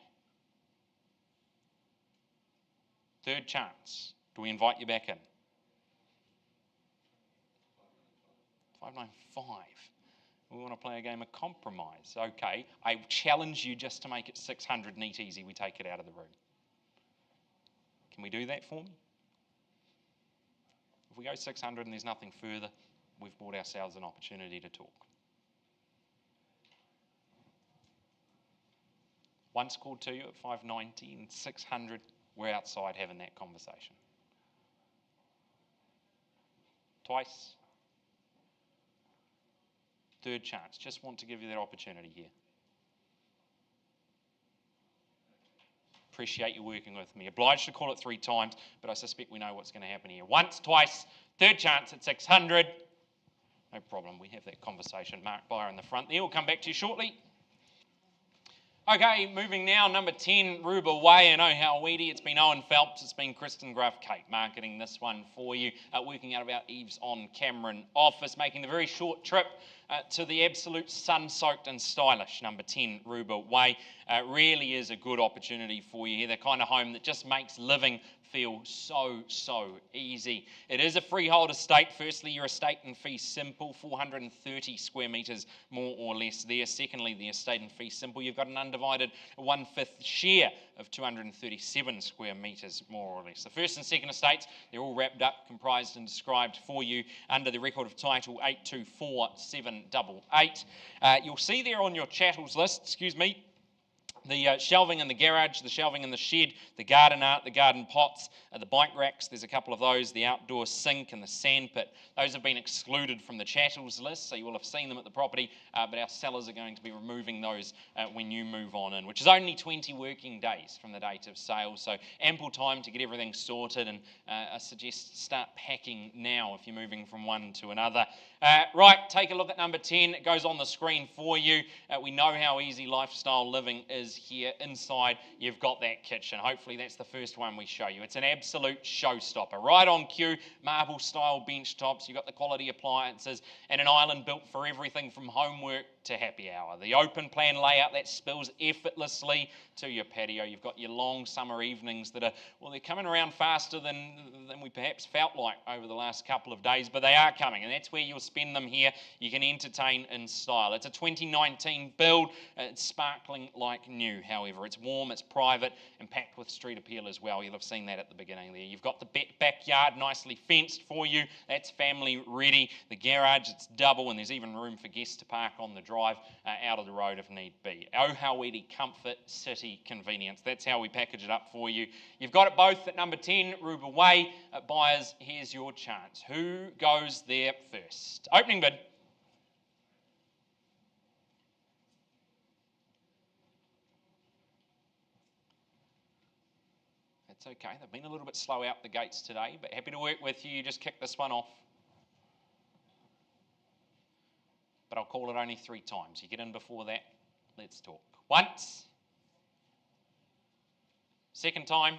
Third chance. Do we invite you back in? 595. We want to play a game of compromise. Okay, I challenge you just to make it 600 neat easy. We take it out of the room. Can we do that for me? If we go 600 and there's nothing further, we've bought ourselves an opportunity to talk. Once called to you at 590 and 600, we're outside having that conversation. Twice. Third chance. Just want to give you that opportunity here. Appreciate you working with me. Obliged to call it 3 times, but I suspect we know what's going to happen here. Once, twice, third chance at 600. No problem. We have that conversation. Mark Buyer in the front there. We'll come back to you shortly. Okay, moving now, number 10, Ruba Way. I know how weedy. It's been Owen Phelps, it's been Kristen Gruff-Kate marketing this one for you, working out of our EVES on Cameron office, making the very short trip to the absolute sun-soaked and stylish number 10, Ruba Way. Really is a good opportunity for you here. The kind of home that just makes living feel so easy. It is a freehold estate. Firstly, your estate and fee simple, 430 square metres more or less there. Secondly, the estate and fee simple, you've got an undivided 1/5 share of 237 square metres more or less. The first and second estates, they're all wrapped up, comprised and described for you under the record of title 824788. You'll see there on your chattels list, the shelving in the garage, the shelving in the shed, the garden art, the garden pots, the bike racks, there's a couple of those, the outdoor sink and the sand pit. Those have been excluded from the chattels list, so you will have seen them at the property, but our sellers are going to be removing those when you move on in, which is only 20 working days from the date of sale, so ample time to get everything sorted, and I suggest start packing now if you're moving from one to another. Right, take a look at number 10. It goes on the screen for you. We know how easy lifestyle living is here. Inside, you've got that kitchen. Hopefully that's the first one we show you. It's an absolute showstopper. Right on cue, marble style bench tops. You've got the quality appliances and an island built for everything from homework to happy hour. The open plan layout that spills effortlessly to your patio. You've got your long summer evenings that are, well, they're coming around faster than we perhaps felt like over the last couple of days, but they are coming, and that's where you'll spend them here. You can entertain in style. It's a 2019 build. It's sparkling like new, however. It's warm, it's private, and packed with street appeal as well. You'll have seen that at the beginning there. You've got the backyard nicely fenced for you. That's family ready. The garage, it's double, and there's even room for guests to park on the drive out of the road if need be. Oh, how easy, comfort, city, convenience. That's how we package it up for you. You've got it both at number 10, Ruba Way. Buyers, here's your chance. Who goes there first? Opening bid. It's okay. They've been a little bit slow out the gates today, but happy to work with you. You just kick this one off. But I'll call it only 3 times. You get in before that, let's talk. Once. Second time.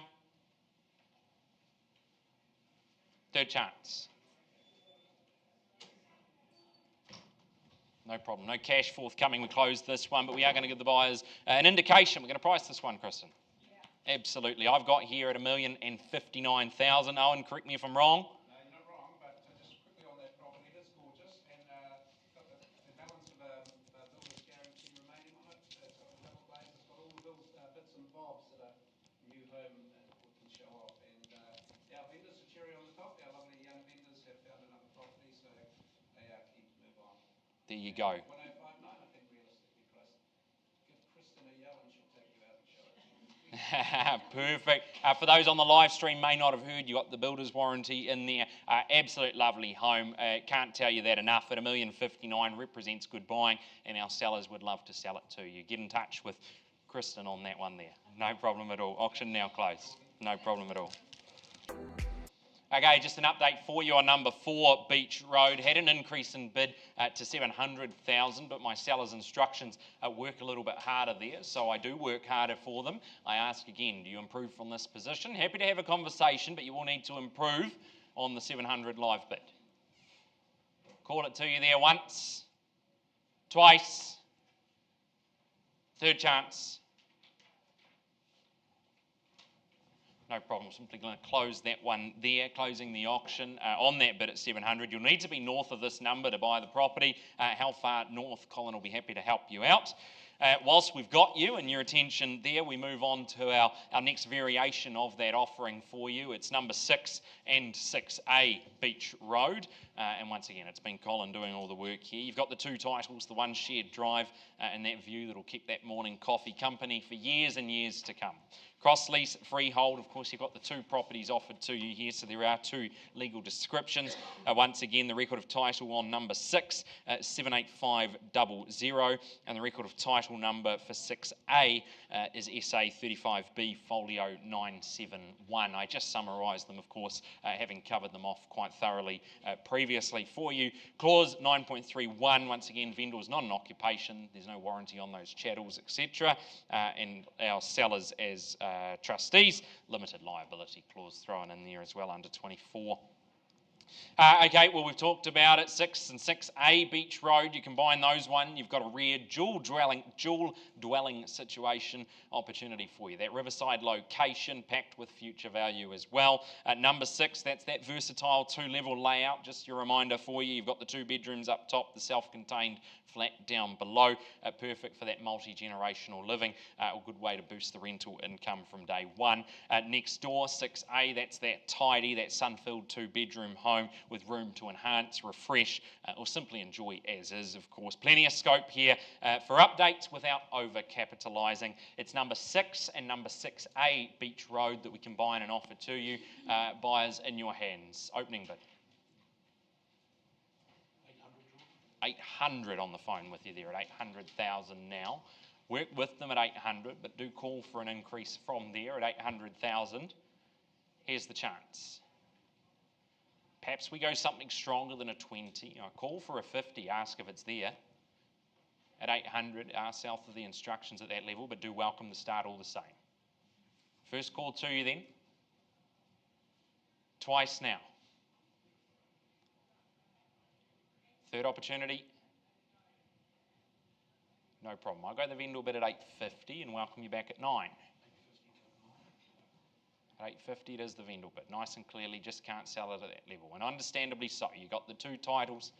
Third chance. No problem. No cash forthcoming. We closed this one, but we are going to give the buyers an indication. We're going to price this one, Kristen. Yeah. Absolutely. I've got here at $1,059,000. Owen, correct me if I'm wrong. No, you're not wrong, but just quickly on that property, it is gorgeous, and got the balance of builder's guarantee remaining on it. It's got the double glaze, it's got all the little bits and bobs that a new home can show off. And our vendors, the cherry on the top, our lovely young vendors have found another property, so they are keen to move on. There you go. 1059, I think, realistically, Chris. Give Kristen a yell and she'll take you out and show it to you. Perfect. For those on the live stream may not have heard, you got the builder's warranty in there. Absolute lovely home. Can't tell you that enough. At $1,059,000 represents good buying, and our sellers would love to sell it to you. Get in touch with Kristen on that one there. No problem at all. Auction now closed. No problem at all. Okay, just an update for you on number 4 Beach Road. Had an increase in bid to $700,000, but my seller's instructions work a little bit harder there, so I do work harder for them. I ask again, do you improve from this position? Happy to have a conversation, but you will need to improve on the 700 live bid. Call it to you there once, twice, third chance. No problem, simply going to close that one there, closing the auction on that bid at 700. You'll need to be north of this number to buy the property. How far north? Colin will be happy to help you out. Whilst we've got you and your attention there, we move on to our next variation of that offering for you. It's number 6 and 6A Beach Road. And once again, it's been Colin doing all the work here. You've got the 2 titles, the one shared drive and that view that'll keep that morning coffee company for years and years to come. Cross lease, freehold, of course, you've got the 2 properties offered to you here, so there are 2 legal descriptions. Once again, the record of title on number 6, 78500, and the record of title number for 6A is SA 35B Folio 971. I just summarised them, of course, having covered them off quite thoroughly previously for you. Clause 9.31, once again, vendor is not an occupation, there's no warranty on those chattels, etc. And our sellers as trustees, limited liability clause thrown in there as well under 24. Okay, well, we've talked about it, 6 and 6A Beach Road. You combine those one, you've got a rare dual dwelling situation opportunity for you. That riverside location packed with future value as well. Number 6, that's that versatile 2-level layout. Just your reminder for you, you've got the 2 bedrooms up top, the self-contained flat down below. Perfect for that multi-generational living. A good way to boost the rental income from day one. Next door, 6A, that's that tidy, that sun-filled 2-bedroom home with room to enhance, refresh, or simply enjoy as is, of course. Plenty of scope here for updates without over-capitalising. It's number 6 and number 6A Beach Road that we combine and offer to you. Buyers in your hands. Opening bid. 800 on the phone with you there at 800,000 now. Work with them at 800, but do call for an increase from there at 800,000. Here's the chance. Perhaps we go something stronger than a 20. I call for a 50, ask if it's there. At 800, south of the instructions at that level, but do welcome the start all the same. First call to you then. Twice now. Third opportunity. No problem. I'll go the vendor bid at 850 and welcome you back at 9. At 850 it is the vendor bid. Nice and clearly, just can't sell it at that level. And understandably so. You got the 2 titles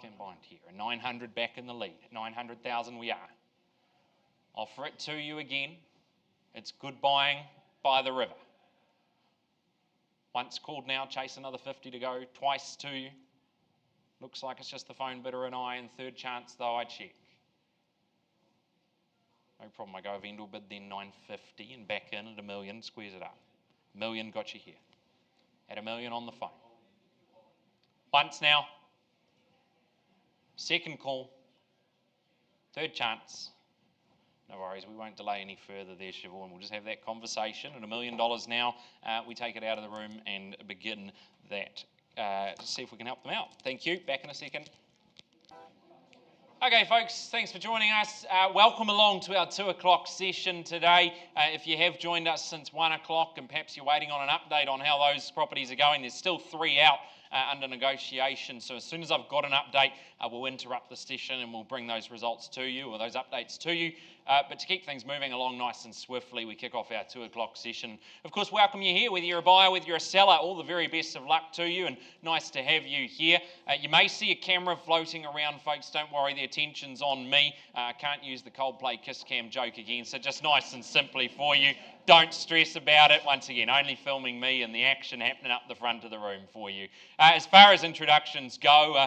combined here. And 900 back in the lead. 900,000 we are. Offer it to you again. It's good buying by the river. Once called now, chase another 50 to go. Twice to you. Looks like it's just the phone bidder and I, and third chance though I check. No problem, I go vendor bid then 950 and back in at $1 million, squares it up. $1 million got you here. At $1 million on the phone. Once now. Second call. Third chance. No worries, we won't delay any further there, Siobhan. We'll just have that conversation. At $1 million now, we take it out of the room and begin that to see if we can help them out. Thank you. Back in a second. Okay, folks, thanks for joining us. Welcome along to our 2 o'clock session today. If you have joined us since 1 o'clock and perhaps you're waiting on an update on how those properties are going, there's still 3 out under negotiation. So as soon as I've got an update, we'll interrupt the session and we'll bring those results to you, or those updates to you. But to keep things moving along nice and swiftly, we kick off our 2 o'clock session. Of course, welcome you here, whether you're a buyer, whether you're a seller, all the very best of luck to you, and nice to have you here. You may see a camera floating around, folks. Don't worry, the attention's on me. I can't use the Coldplay kiss cam joke again, so just nice and simply for you. Don't stress about it. Once again, only filming me and the action happening up the front of the room for you. As far as introductions go,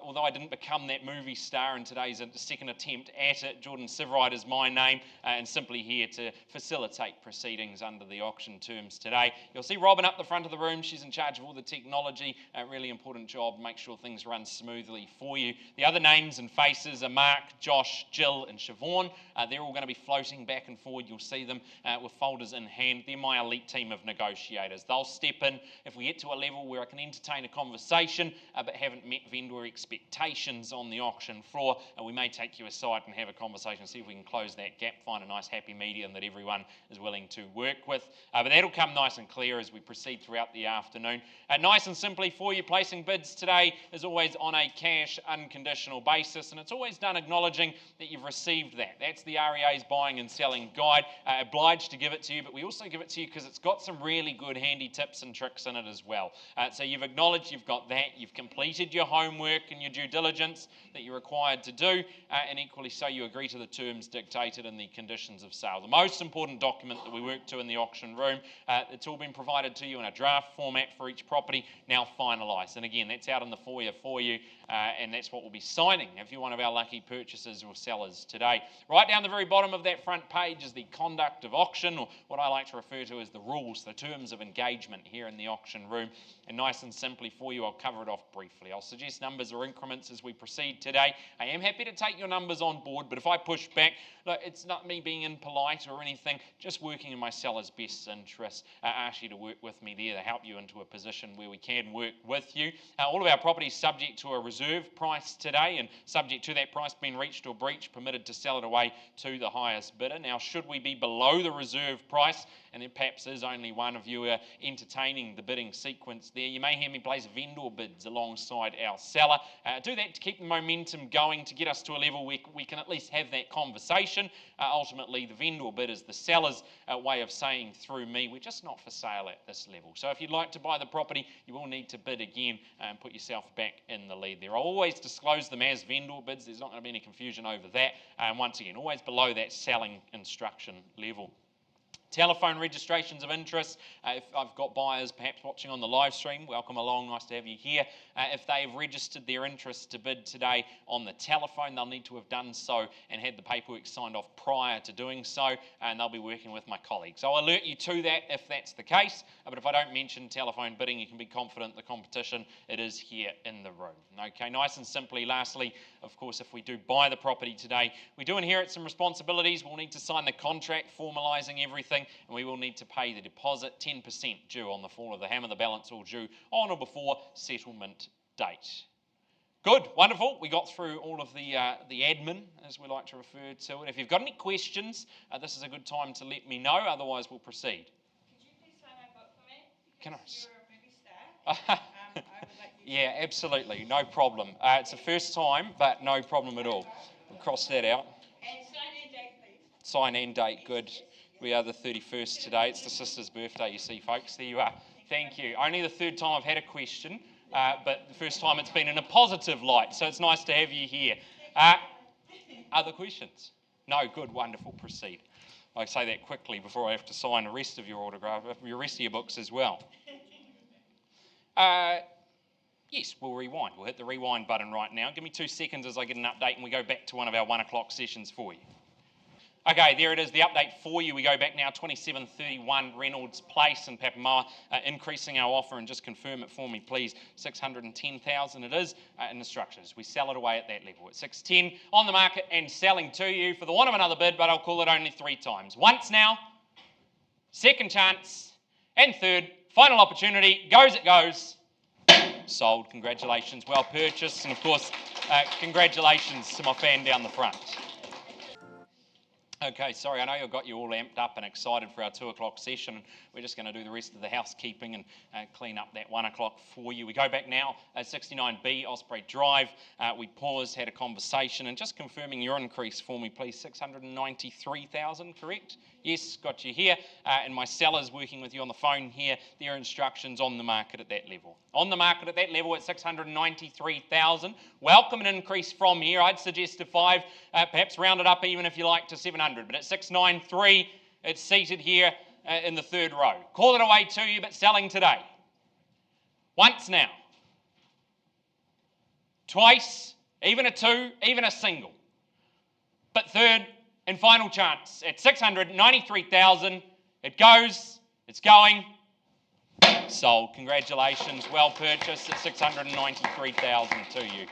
although I didn't become that movie star in today's second attempt at it, Jordan Siveride is my name, and simply here to facilitate proceedings under the auction terms today. You'll see Robin up the front of the room. She's in charge of all the technology. A really important job, make sure things run smoothly for you. The other names and faces are Mark, Josh, Jill, and Siobhan. They're all going to be floating back and forward. You'll see them with folders in hand. They're my elite team of negotiators. They'll step in if we get to a level where I can entertain a conversation but haven't met vendor expectations on the auction floor. We may take you aside and have a conversation, see if we can close that gap, find a nice happy medium that everyone is willing to work with. But that'll come nice and clear as we proceed throughout the afternoon. Nice and simply for you, placing bids today is always on a cash unconditional basis, and it's always done acknowledging that you've received that. That's the REA's buying and selling guide. Obliged to give it to you, but we also give it to you because it's got some really good handy tips and tricks in it as well. So you've acknowledged you've got that, you've completed your homework and your due diligence that you're required to do, and equally so you agree to the terms dictated in the conditions of sale. The most important document that we work to in the auction room, it's all been provided to you in a draft format for each property, now finalised. And again, that's out in the foyer for you, and that's what we'll be signing if you're one of our lucky purchasers or sellers today. Right down the very bottom of that front page is the conduct of auction, or what I like to refer to as the rules, the terms of engagement here in the auction room. And nice and simply for you, I'll cover it off briefly. I'll suggest numbers or increments as we proceed today. I am happy to take your numbers on board, but if I push back, look, it's not me being impolite or anything, just working in my seller's best interest. I ask you to work with me there to help you into a position where we can work with you. All of our properties subject to a reserve price today, and subject to that price being reached or breached, permitted to sell it away to the highest bidder. Now, should we be below the reserve price, and there perhaps is only one of you entertaining the bidding sequence there, you may hear me place vendor bids alongside our seller. Do that to keep the momentum going, to get us to a level where we can at least have that conversation. Ultimately, the vendor bid is the seller's way of saying through me, we're just not for sale at this level. So if you'd like to buy the property, you will need to bid again and put yourself back in the lead there. I'll always disclose them as vendor bids. There's not going to be any confusion over that. And once again, always below that selling instruction level. Telephone registrations of interest. If I've got buyers perhaps watching on the live stream, welcome along, nice to have you here. If they've registered their interest to bid today on the telephone, they'll need to have done so and had the paperwork signed off prior to doing so, and they'll be working with my colleagues. I'll alert you to that if that's the case, but if I don't mention telephone bidding, you can be confident the competition, it is here in the room. Okay, nice and simply, lastly, of course, if we do buy the property today, we do inherit some responsibilities. We'll need to sign the contract formalising everything, and we will need to pay the deposit, 10% due on the fall of the hammer, the balance all due on or before settlement date. Good, wonderful. We got through all of the admin, as we like to refer to it. If you've got any questions, this is a good time to let me know, otherwise we'll proceed. Could you please sign my book for me? Can I? You're a movie star. I would like you Yeah, absolutely, no problem. It's the first time, but no problem at all. We'll cross that out. And sign and date, please. Sign and date, good. We are the 31st today. It's the sister's birthday, you see, folks. There you are. Thank you. Only the third time I've had a question, but the first time it's been in a positive light, so it's nice to have you here. Other questions? No, good, wonderful, proceed. I say that quickly before I have to sign the rest of your autograph, the rest of your books as well. Yes, we'll rewind. We'll hit the rewind button right now. Give me 2 seconds as I get an update and we go back to one of our 1 o'clock sessions for you. Okay, there it is, the update for you. We go back now, 2731 Reynolds Place in Papamoa, increasing our offer, and just confirm it for me, please. 610,000 it is in the structures. We sell it away at that level at 610 on the market and selling to you for the want of another bid, but I'll call it only 3 times. Once now, second chance, and third, final opportunity, goes it goes. Sold, congratulations, well purchased, and of course, congratulations to my fan down the front. Okay, sorry, I know I've got you all amped up and excited for our 2 o'clock session. We're just going to do the rest of the housekeeping and clean up that 1 o'clock for you. We go back now at 69B Osprey Drive. We paused, had a conversation, and just confirming your increase for me, please. 693,000, correct? Yes, got you here. And my seller's working with you on the phone here. Their instructions on the market at that level. On the market at that level at 693,000. Welcome an increase from here. I'd suggest to 5, perhaps round it up even if you like to 700. But at 693, it's seated here in the 3rd row. Call it away to you, but selling today. Once now. Twice, even a 2, even a single. But third and final chance at 693,000. It goes, it's going, sold. Congratulations, well purchased at 693,000 to you.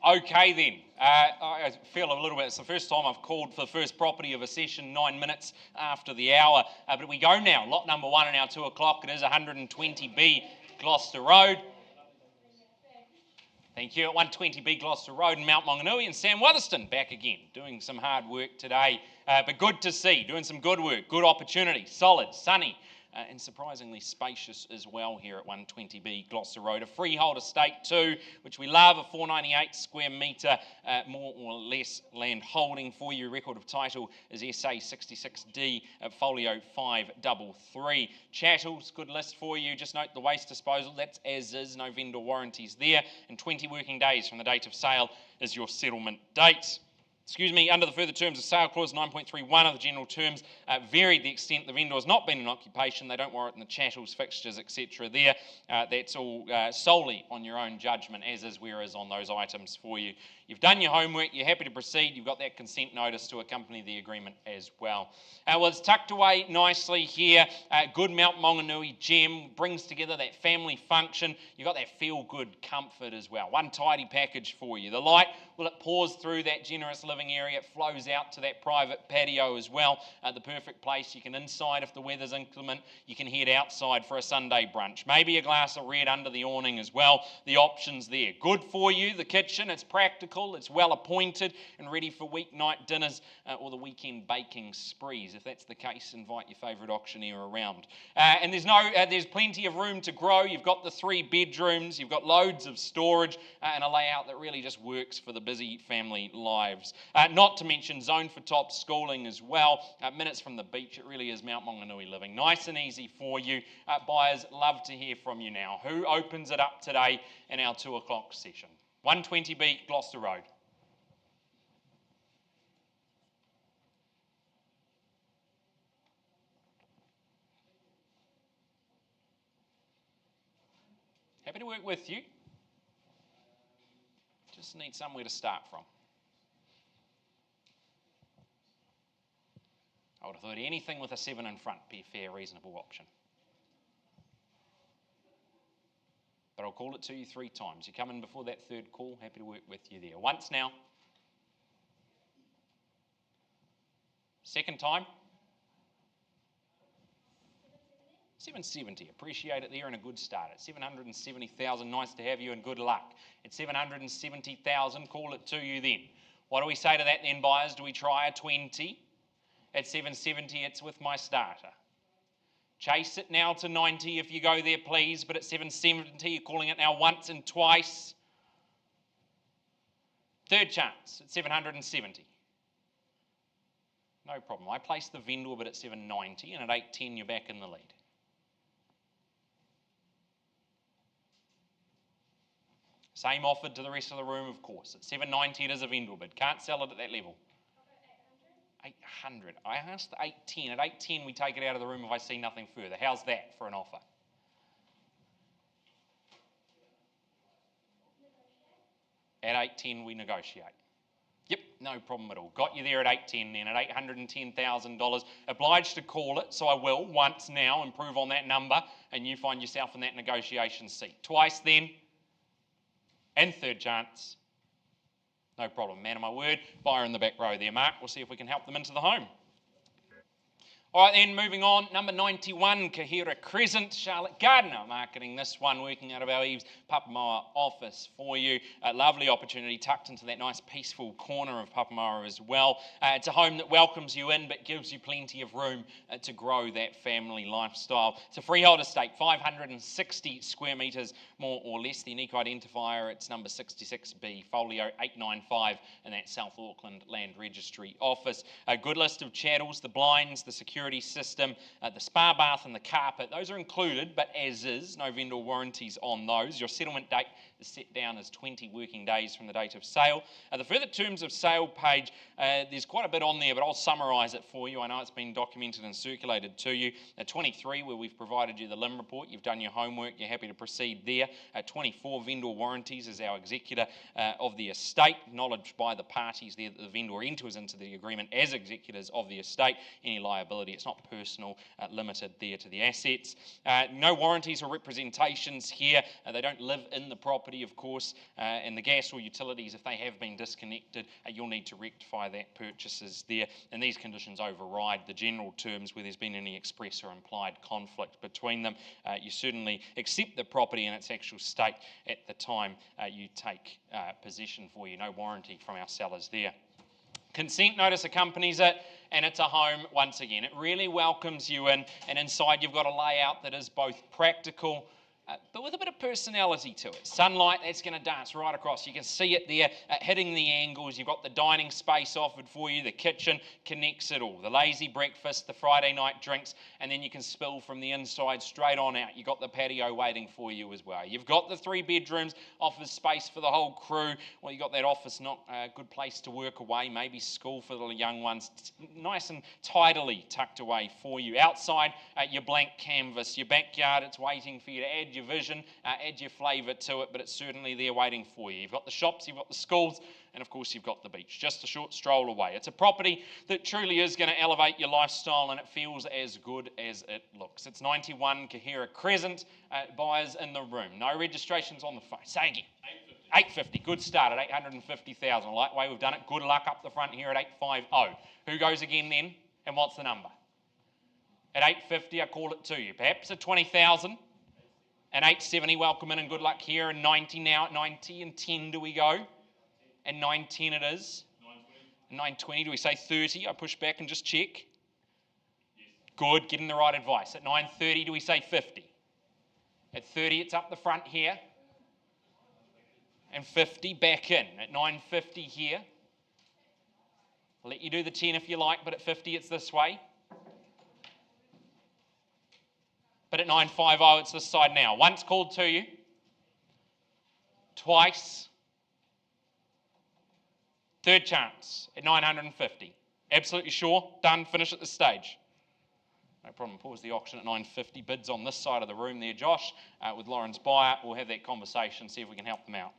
Okay then, I feel a little bit, it's the first time I've called for the first property of a session 9 minutes after the hour, but we go now, lot number 1 in our 2 o'clock. It is 120B Gloucester Road. Thank you. At 120B Gloucester Road in Mount Maunganui, and Sam Weatherston back again, doing some hard work today, but good to see, doing some good work, good opportunity, solid, sunny, and surprisingly spacious as well here at 120B Gloucester Road. A freehold estate too, which we love, a 498 square metre, more or less land holding for you. Record of title is SA 66D at folio 533. Chattels, good list for you. Just note the waste disposal, that's as is, no vendor warranties there, and 20 working days from the date of sale is your settlement date. Under the further terms of sale clause 9.31 of the general terms, varied the extent the vendor has not been in occupation. They don't warrant in the chattels, fixtures, etc. there. That's all solely on your own judgment, as is where is on those items for you. You've done your homework, you're happy to proceed, you've got that consent notice to accompany the agreement as well. Well, it's tucked away nicely here, good Mount Maunganui gem, brings together that family function, you've got that feel-good comfort as well. One tidy package for you. The light, well, it pours through that generous living area, it flows out to that private patio as well, the perfect place. You can inside if the weather's inclement, you can head outside for a Sunday brunch, maybe a glass of red under the awning as well. The options there. Good for you, the kitchen, it's practical, it's well appointed and ready for weeknight dinners or the weekend baking sprees. If that's the case, invite your favourite auctioneer around. And there's plenty of room to grow. You've got the 3 bedrooms, you've got loads of storage and a layout that really just works for the busy family lives. Not to mention zone for top schooling as well. Minutes from the beach, it really is Mount Maunganui living. Nice and easy for you. Buyers, love to hear from you now. Who opens it up today in our 2 o'clock session? 120B Gloucester Road. Happy to work with you. Just need somewhere to start from. I would have thought anything with a 7 in front be a fair, reasonable option. But I'll call it to you 3 times. You come in before that 3rd call, happy to work with you there. Once now. Second time. 770, appreciate it there and a good start. At 770,000, nice to have you and good luck. At 770,000, call it to you then. What do we say to that then, buyers? Do we try a 20? At 770, it's with my starter. Chase it now to 90 if you go there, please, but at 770, you're calling it now once and twice. Third chance at 770. No problem. I placed the vendor bid at 790, and at 810, you're back in the lead. Same offered to the rest of the room, of course. At 790, it is a vendor bid. Can't sell it at that level. 800. I asked 810. At 810, we take it out of the room if I see nothing further. How's that for an offer? At 810, we negotiate. Yep, No problem at all. Got you there at 810 then, at $810,000. Obliged to call it, so I will once now, improve on that number, and you find yourself in that negotiation seat. Twice then, and third chance. No problem. Man of my word. Buyer in the back row there, Mark. We'll see if we can help them into the home. All right then, moving on, number 91, Kahira Crescent, Charlotte Gardner marketing this one, working out of our EVES Papamoa office for you. A lovely opportunity tucked into that nice peaceful corner of Papamoa as well. It's a home that welcomes you in but gives you plenty of room to grow that family lifestyle. It's a freehold estate, 560 square metres more or less. The unique identifier, it's number 66B, folio 895 in that South Auckland Land Registry office. A good list of chattels, the blinds, the security system, the spa bath and the carpet, those are included, but as is, no vendor warranties on those. Your settlement date is set down as 20 working days from the date of sale. The further terms of sale page, there's quite a bit on there, but I'll summarise it for you. I know it's been documented and circulated to you. 23, where we've provided you the LIM report, you've done your homework, you're happy to proceed there. 24, vendor warranties as our executor of the estate, acknowledged by the parties there that the vendor enters into the agreement as executors of the estate. Any liability, it's not personal, limited there to the assets. No warranties or representations here. They don't live in the property, of course, and the gas or utilities, if they have been disconnected, you'll need to rectify that purchases there, and these conditions override the general terms where there's been any express or implied conflict between them. You certainly accept the property in its actual state at the time you take possession for you. No warranty from our sellers there. Consent notice accompanies it, and it's a home once again. It really welcomes you in, and inside you've got a layout that is both practical but with a bit of personality to it. Sunlight, that's going to dance right across. You can see it there hitting the angles. You've got the dining space offered for you. The kitchen connects it all. The lazy breakfast, the Friday night drinks, and then you can spill from the inside straight on out. You've got the patio waiting for you as well. You've got the 3 bedrooms, offers space for the whole crew. Well, you've got that office, not a good place to work away, maybe school for the young ones. Nice and tidily tucked away for you. Outside, your blank canvas. Your backyard, it's waiting for you to add your vision, add your flavour to it, but it's certainly there waiting for you. You've got the shops, you've got the schools, and of course you've got the beach, just a short stroll away. It's a property that truly is going to elevate your lifestyle, and it feels as good as it looks. It's 91 Kahira Crescent, buyers in the room. No registrations on the phone. Say again. 850. Good start at 850,000. I like the way we've done it. Good luck up the front here at 850. Who goes again then, and what's the number? At 850, I call it to you. Perhaps at 20,000. And 870, welcome in and good luck here. And 90 now at 90. And 10 do we go? And 910 it is. 920, do we say 30? I push back and just check. Yes. Good, getting the right advice. At 930, do we say 50? At 30, it's up the front here. And 50, back in. At 950 here. I'll let you do the 10 if you like, but at 50, it's this way. But at 950, it's this side now. Once called to you. Twice. Third chance at 950. Absolutely sure. Done. Finish at this stage. No problem. Pause the auction at 950. Bids on this side of the room there, Josh, with Lauren's buyer. We'll have that conversation, see if we can help them out.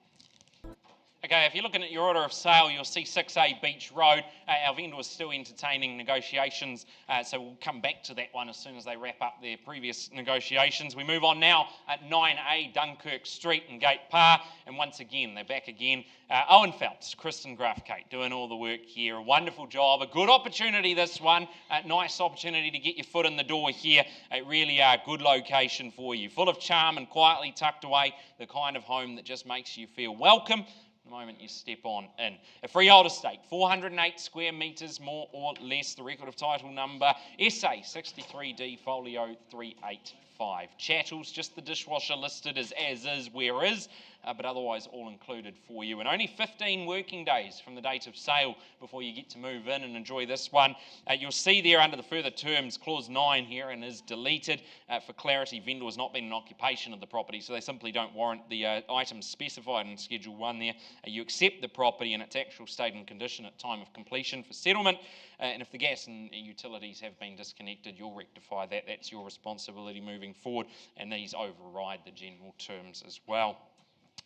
Okay, if you're looking at your order of sale, you'll see 6A Beach Road. Our vendor is still entertaining negotiations, so we'll come back to that one as soon as they wrap up their previous negotiations. We move on now at 9A Dunkirk Street and Gate Par, and once again, they're back again. Owen Phelps, Kristen Graffkate, doing all the work here. A wonderful job, a good opportunity this one. A nice opportunity to get your foot in the door here. It really a good location for you. Full of charm and quietly tucked away, the kind of home that just makes you feel welcome the moment you step on in. A freehold estate, 408 square metres, more or less. The record of title number, SA 63D, folio 385. Chattels, just the dishwasher listed as is, where is, but otherwise all included for you. And only 15 working days from the date of sale before you get to move in and enjoy this one. You'll see there under the further terms, clause 9 here, and is deleted. For clarity, vendor has not been in occupation of the property, so they simply don't warrant the items specified in Schedule 1 there. You accept the property in its actual state and condition at time of completion for settlement, and if the gas and utilities have been disconnected, you'll rectify that. That's your responsibility moving forward, and these override the general terms as well.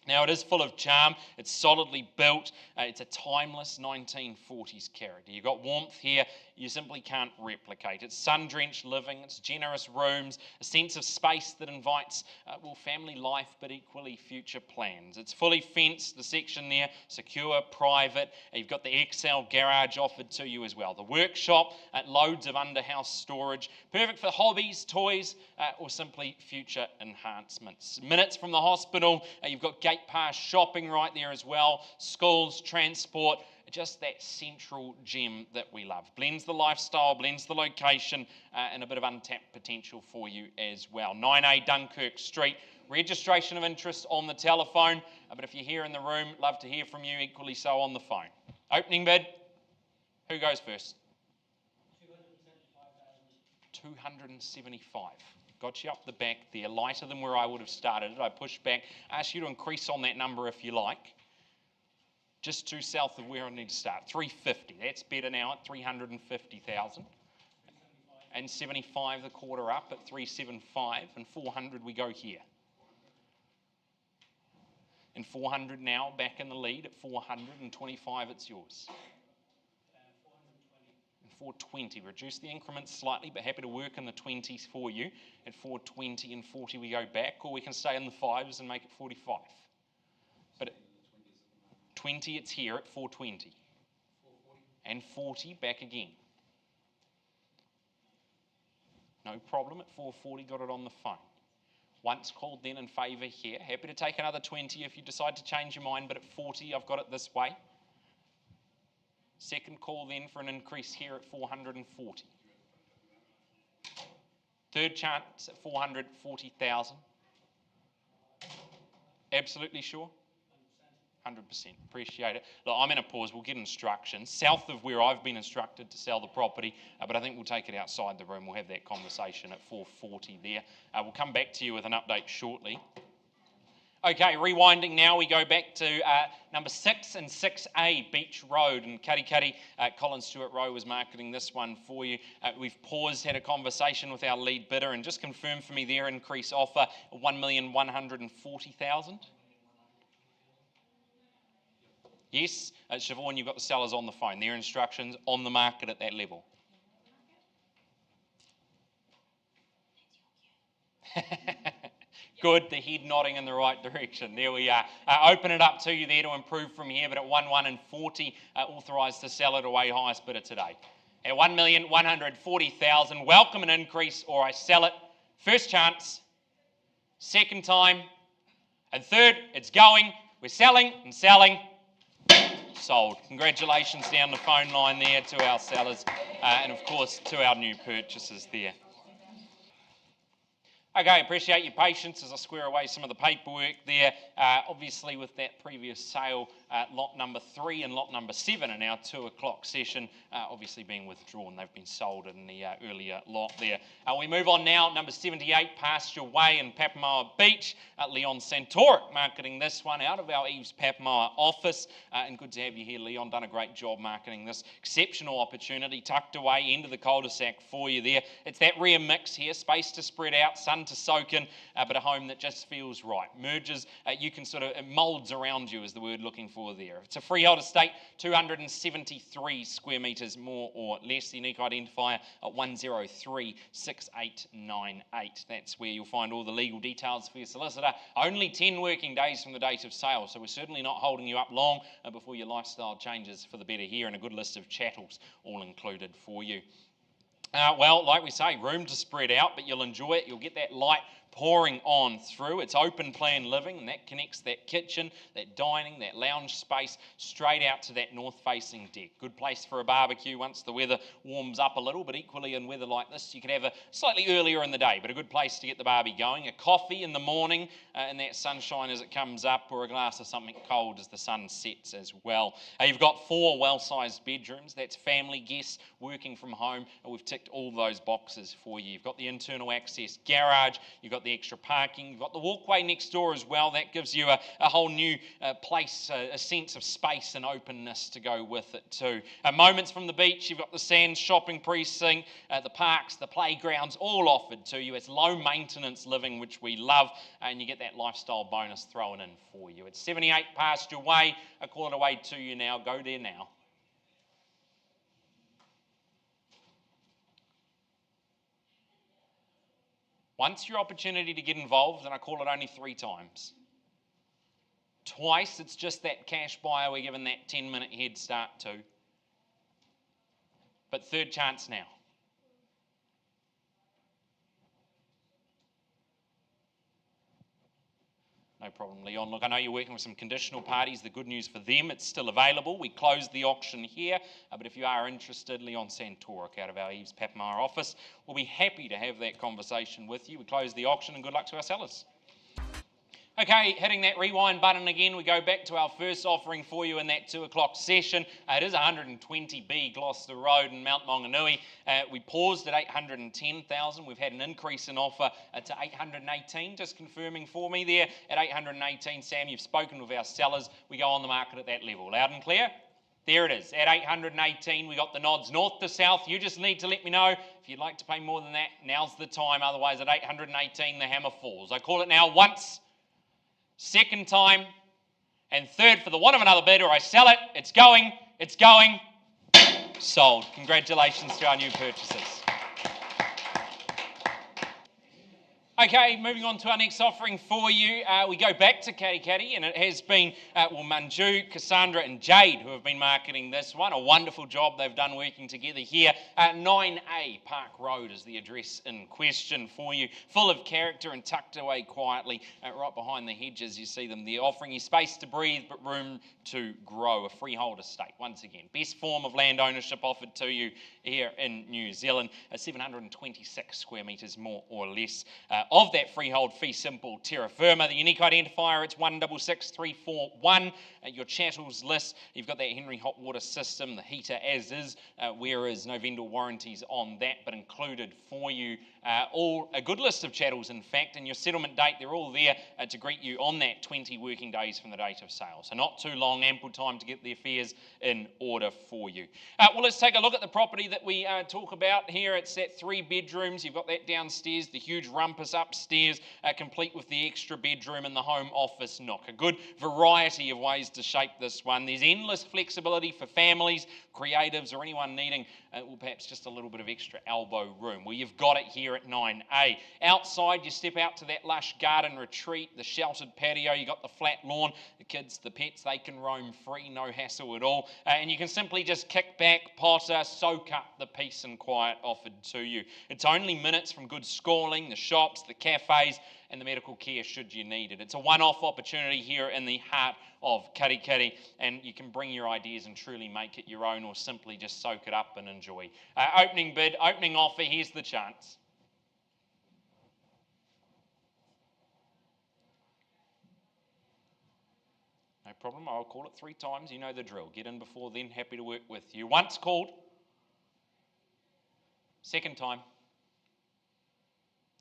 Now, it is full of charm, it's solidly built, it's a timeless 1940s character. You've got warmth here you simply can't replicate. It's sun-drenched living, it's generous rooms, a sense of space that invites, family life, but equally future plans. It's fully fenced, the section there, secure, private. You've got the XL garage offered to you as well. The workshop, loads of under-house storage, perfect for hobbies, toys, or simply future enhancements. Minutes from the hospital, you've got gate pass shopping right there as well, schools, transport, just that central gem that we love. Blends the lifestyle, blends the location, and a bit of untapped potential for you as well. 9A Dunkirk Street. Registration of interest on the telephone, but if you're here in the room, love to hear from you, equally so on the phone. Opening bid, who goes first? 275. Got you up the back there, lighter than where I would have started it. I pushed back, asked you to increase on that number if you like. Just too south of where I need to start. 350, that's better now at 350,000. And 75 the quarter up at 375, and 400 we go here. And 400 now back in the lead at 425, it's yours. And 420, reduce the increments slightly, but happy to work in the 20s for you. At 420 and 40 we go back, or we can stay in the 5s and make it 45. But 20, it's here at 420. And 40 back again. No problem at 440, got it on the phone. Once called then in favour here. Happy to take another 20 if you decide to change your mind, but at 40 I've got it this way. Second call then for an increase here at 440. Third chance at 440,000. Absolutely sure? 100%. Appreciate it. Look, I'm in a pause. We'll get instructions south of where I've been instructed to sell the property, but I think we'll take it outside the room. We'll have that conversation at 440 there. We'll come back to you with an update shortly. Okay, rewinding now, we go back to number 6 and 6A, Beach Road, and Kari Colin Stewart Rowe was marketing this one for you. We've paused, had a conversation with our lead bidder, and just confirmed for me their increase offer, 1,140,000. Yes, Siobhan, you've got the sellers on the phone. Their instructions on the market at that level. Good, the head nodding in the right direction. There we are. Open it up to you there to improve from here, but at 1,140, authorised to sell it away, highest bidder today. At 1,140,000, welcome an increase or I sell it. First chance, second time, and third, it's going. We're selling and selling. Sold. Congratulations down the phone line there to our sellers and of course to our new purchasers there. Okay, appreciate your patience as I square away some of the paperwork there. Obviously with that previous sale, lot number 3 and lot number 7 in our 2 o'clock session, obviously being withdrawn. They've been sold in the earlier lot there. We move on now, number 78, Pasture Way in Papamoa Beach. Leon Santoric marketing this one out of our EVES Papamoa office. And good to have you here, Leon. Done a great job marketing this. Exceptional opportunity, tucked away into the cul-de-sac for you there. It's that rare mix here, space to spread out, sun to soak in, but a home that just feels right. Merges, you can sort of, it moulds around you is the word looking for there. It's a freehold estate, 273 square metres more or less. The unique identifier at 1036898. That's where you'll find all the legal details for your solicitor. Only 10 working days from the date of sale, so we're certainly not holding you up long before your lifestyle changes for the better here, and a good list of chattels all included for you. Well, like we say, room to spread out, but you'll enjoy it. You'll get that light pouring on through. It's open plan living, and that connects that kitchen, that dining, that lounge space straight out to that north facing deck. Good place for a barbecue once the weather warms up a little, but equally in weather like this you could have a slightly earlier in the day, but a good place to get the barbie going. A coffee in the morning and that sunshine as it comes up, or a glass of something cold as the sun sets as well. You've got 4 well-sized bedrooms. That's family, guests, working from home, and we've ticked all those boxes for you. You've got the internal access garage, you've got the the extra parking. You've got the walkway next door as well. That gives you a whole new place, a sense of space and openness to go with it too. Moments from the beach, you've got the Sands shopping precinct, the parks, the playgrounds, all offered to you. It's low maintenance living, which we love, and you get that lifestyle bonus thrown in for you. It's 78 Pasture Way. I call it away to you now. Go there now. Once your opportunity to get involved, and I call it only 3 times. Twice, it's just that cash buyer we're given that 10-minute head start to. But third chance now. No problem, Leon. Look, I know you're working with some conditional parties. The good news for them, it's still available. We closed the auction here, but if you are interested, Leon Santoric out of our EVES Papamara office will be happy to have that conversation with you. We closed the auction, and good luck to our sellers. Okay, hitting that rewind button again, we go back to our first offering for you in that 2 o'clock session. It is 120B Gloucester Road in Mount Maunganui. We paused at 810,000. We've had an increase in offer to 818. Just confirming for me there at 818. Sam, you've spoken with our sellers. We go on the market at that level. Loud and clear? There it is. At 818, we got the nods north to south. You just need to let me know if you'd like to pay more than that. Now's the time. Otherwise, at 818, the hammer falls. I call it now once, second time, and third for the want of another bid, or I sell it. It's going, sold. Congratulations to our new purchasers. Okay, moving on to our next offering for you. We go back to Kadikadi, and it has been Manju, Cassandra and Jade who have been marketing this one. A wonderful job they've done working together here. 9A Park Road is the address in question for you. Full of character and tucked away quietly right behind the hedges. You see them there, offering you space to breathe but room to grow. A freehold estate, once again. Best form of land ownership offered to you here in New Zealand. 726 square metres more or less. Of that freehold fee simple terra firma. The unique identifier, it's 166341. Your chattels list, you've got that Henry hot water system, the heater as is, whereas no vendor warranties on that, but included for you all a good list of chattels in fact, and your settlement date, they're all there to greet you on that 20 working days from the date of sale. So not too long, ample time to get the affairs in order for you. Well, let's take a look at the property that we talk about here. It's at 3 bedrooms. You've got that downstairs, the huge rumpus upstairs, complete with the extra bedroom and the home office nook. A good variety of ways to shape this one. There's endless flexibility for families, creatives, or anyone needing well, perhaps just a little bit of extra elbow room. Well, you've got it here at 9A. Outside, you step out to that lush garden retreat, the sheltered patio, you got the flat lawn, the kids, the pets, they can roam free, no hassle at all. And you can simply just kick back, potter, soak up the peace and quiet offered to you. It's only minutes from good schooling, the shops, the cafes, and the medical care should you need it. It's a one-off opportunity here in the heart of Kadikadi, and you can bring your ideas and truly make it your own, or simply just soak it up and enjoy. Opening bid, opening offer, here's the chance. No problem, I'll call it 3 times, you know the drill. Get in before then, happy to work with you. Once called, second time,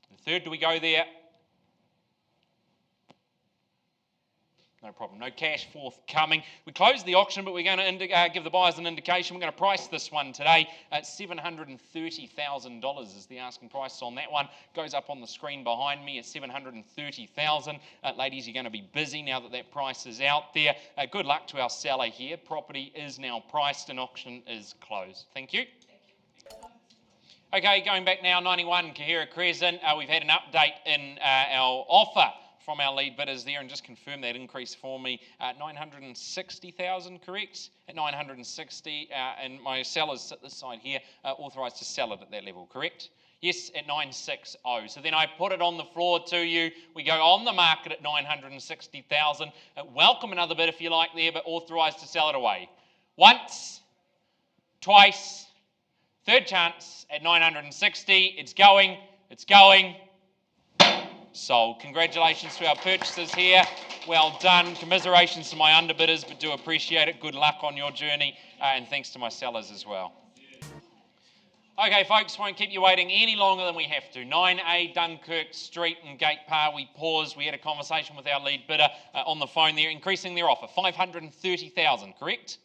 and third, do we go there? No problem, no cash forthcoming. We closed the auction, but we're going to give the buyers an indication. We're going to price this one today at $730,000 is the asking price on that one. Goes up on the screen behind me at $730,000. Ladies, you're going to be busy now that that price is out there. Good luck to our seller here. Property is now priced and auction is closed. Thank you. Okay, going back now, 91 Kahira Crescent. We've had an update in our offer from our lead bidders there, and just confirm that increase for me. 960,000, correct? At 960, and my sellers sit this side here, authorised to sell it at that level, correct? Yes, at 960. So then I put it on the floor to you. We go on the market at 960,000. Welcome another bid if you like there, but authorised to sell it away. Once, twice, third chance at 960. It's going. Sold. Congratulations to our purchasers here. Well done. Commiserations to my underbidders, but do appreciate it. Good luck on your journey, and thanks to my sellers as well. Okay, folks, won't keep you waiting any longer than we have to. 9A Dunkirk Street and Gate Par, we paused. We had a conversation with our lead bidder on the phone there, increasing their offer, $530,000, correct?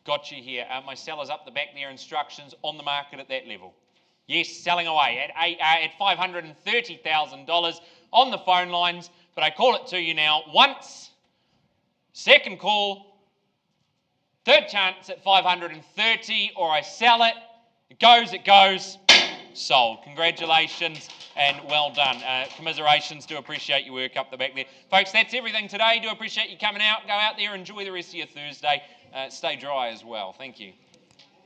Got you here. My seller's up the back there, instructions on the market at that level. Yes, selling away at $530,000 on the phone lines, but I call it to you now once, second call, third chance at 530, or I sell it. It goes, sold. Congratulations and well done. Commiserations, do appreciate your work up the back there. Folks, that's everything today. Do appreciate you coming out. Go out there, enjoy the rest of your Thursday. Stay dry as well. Thank you.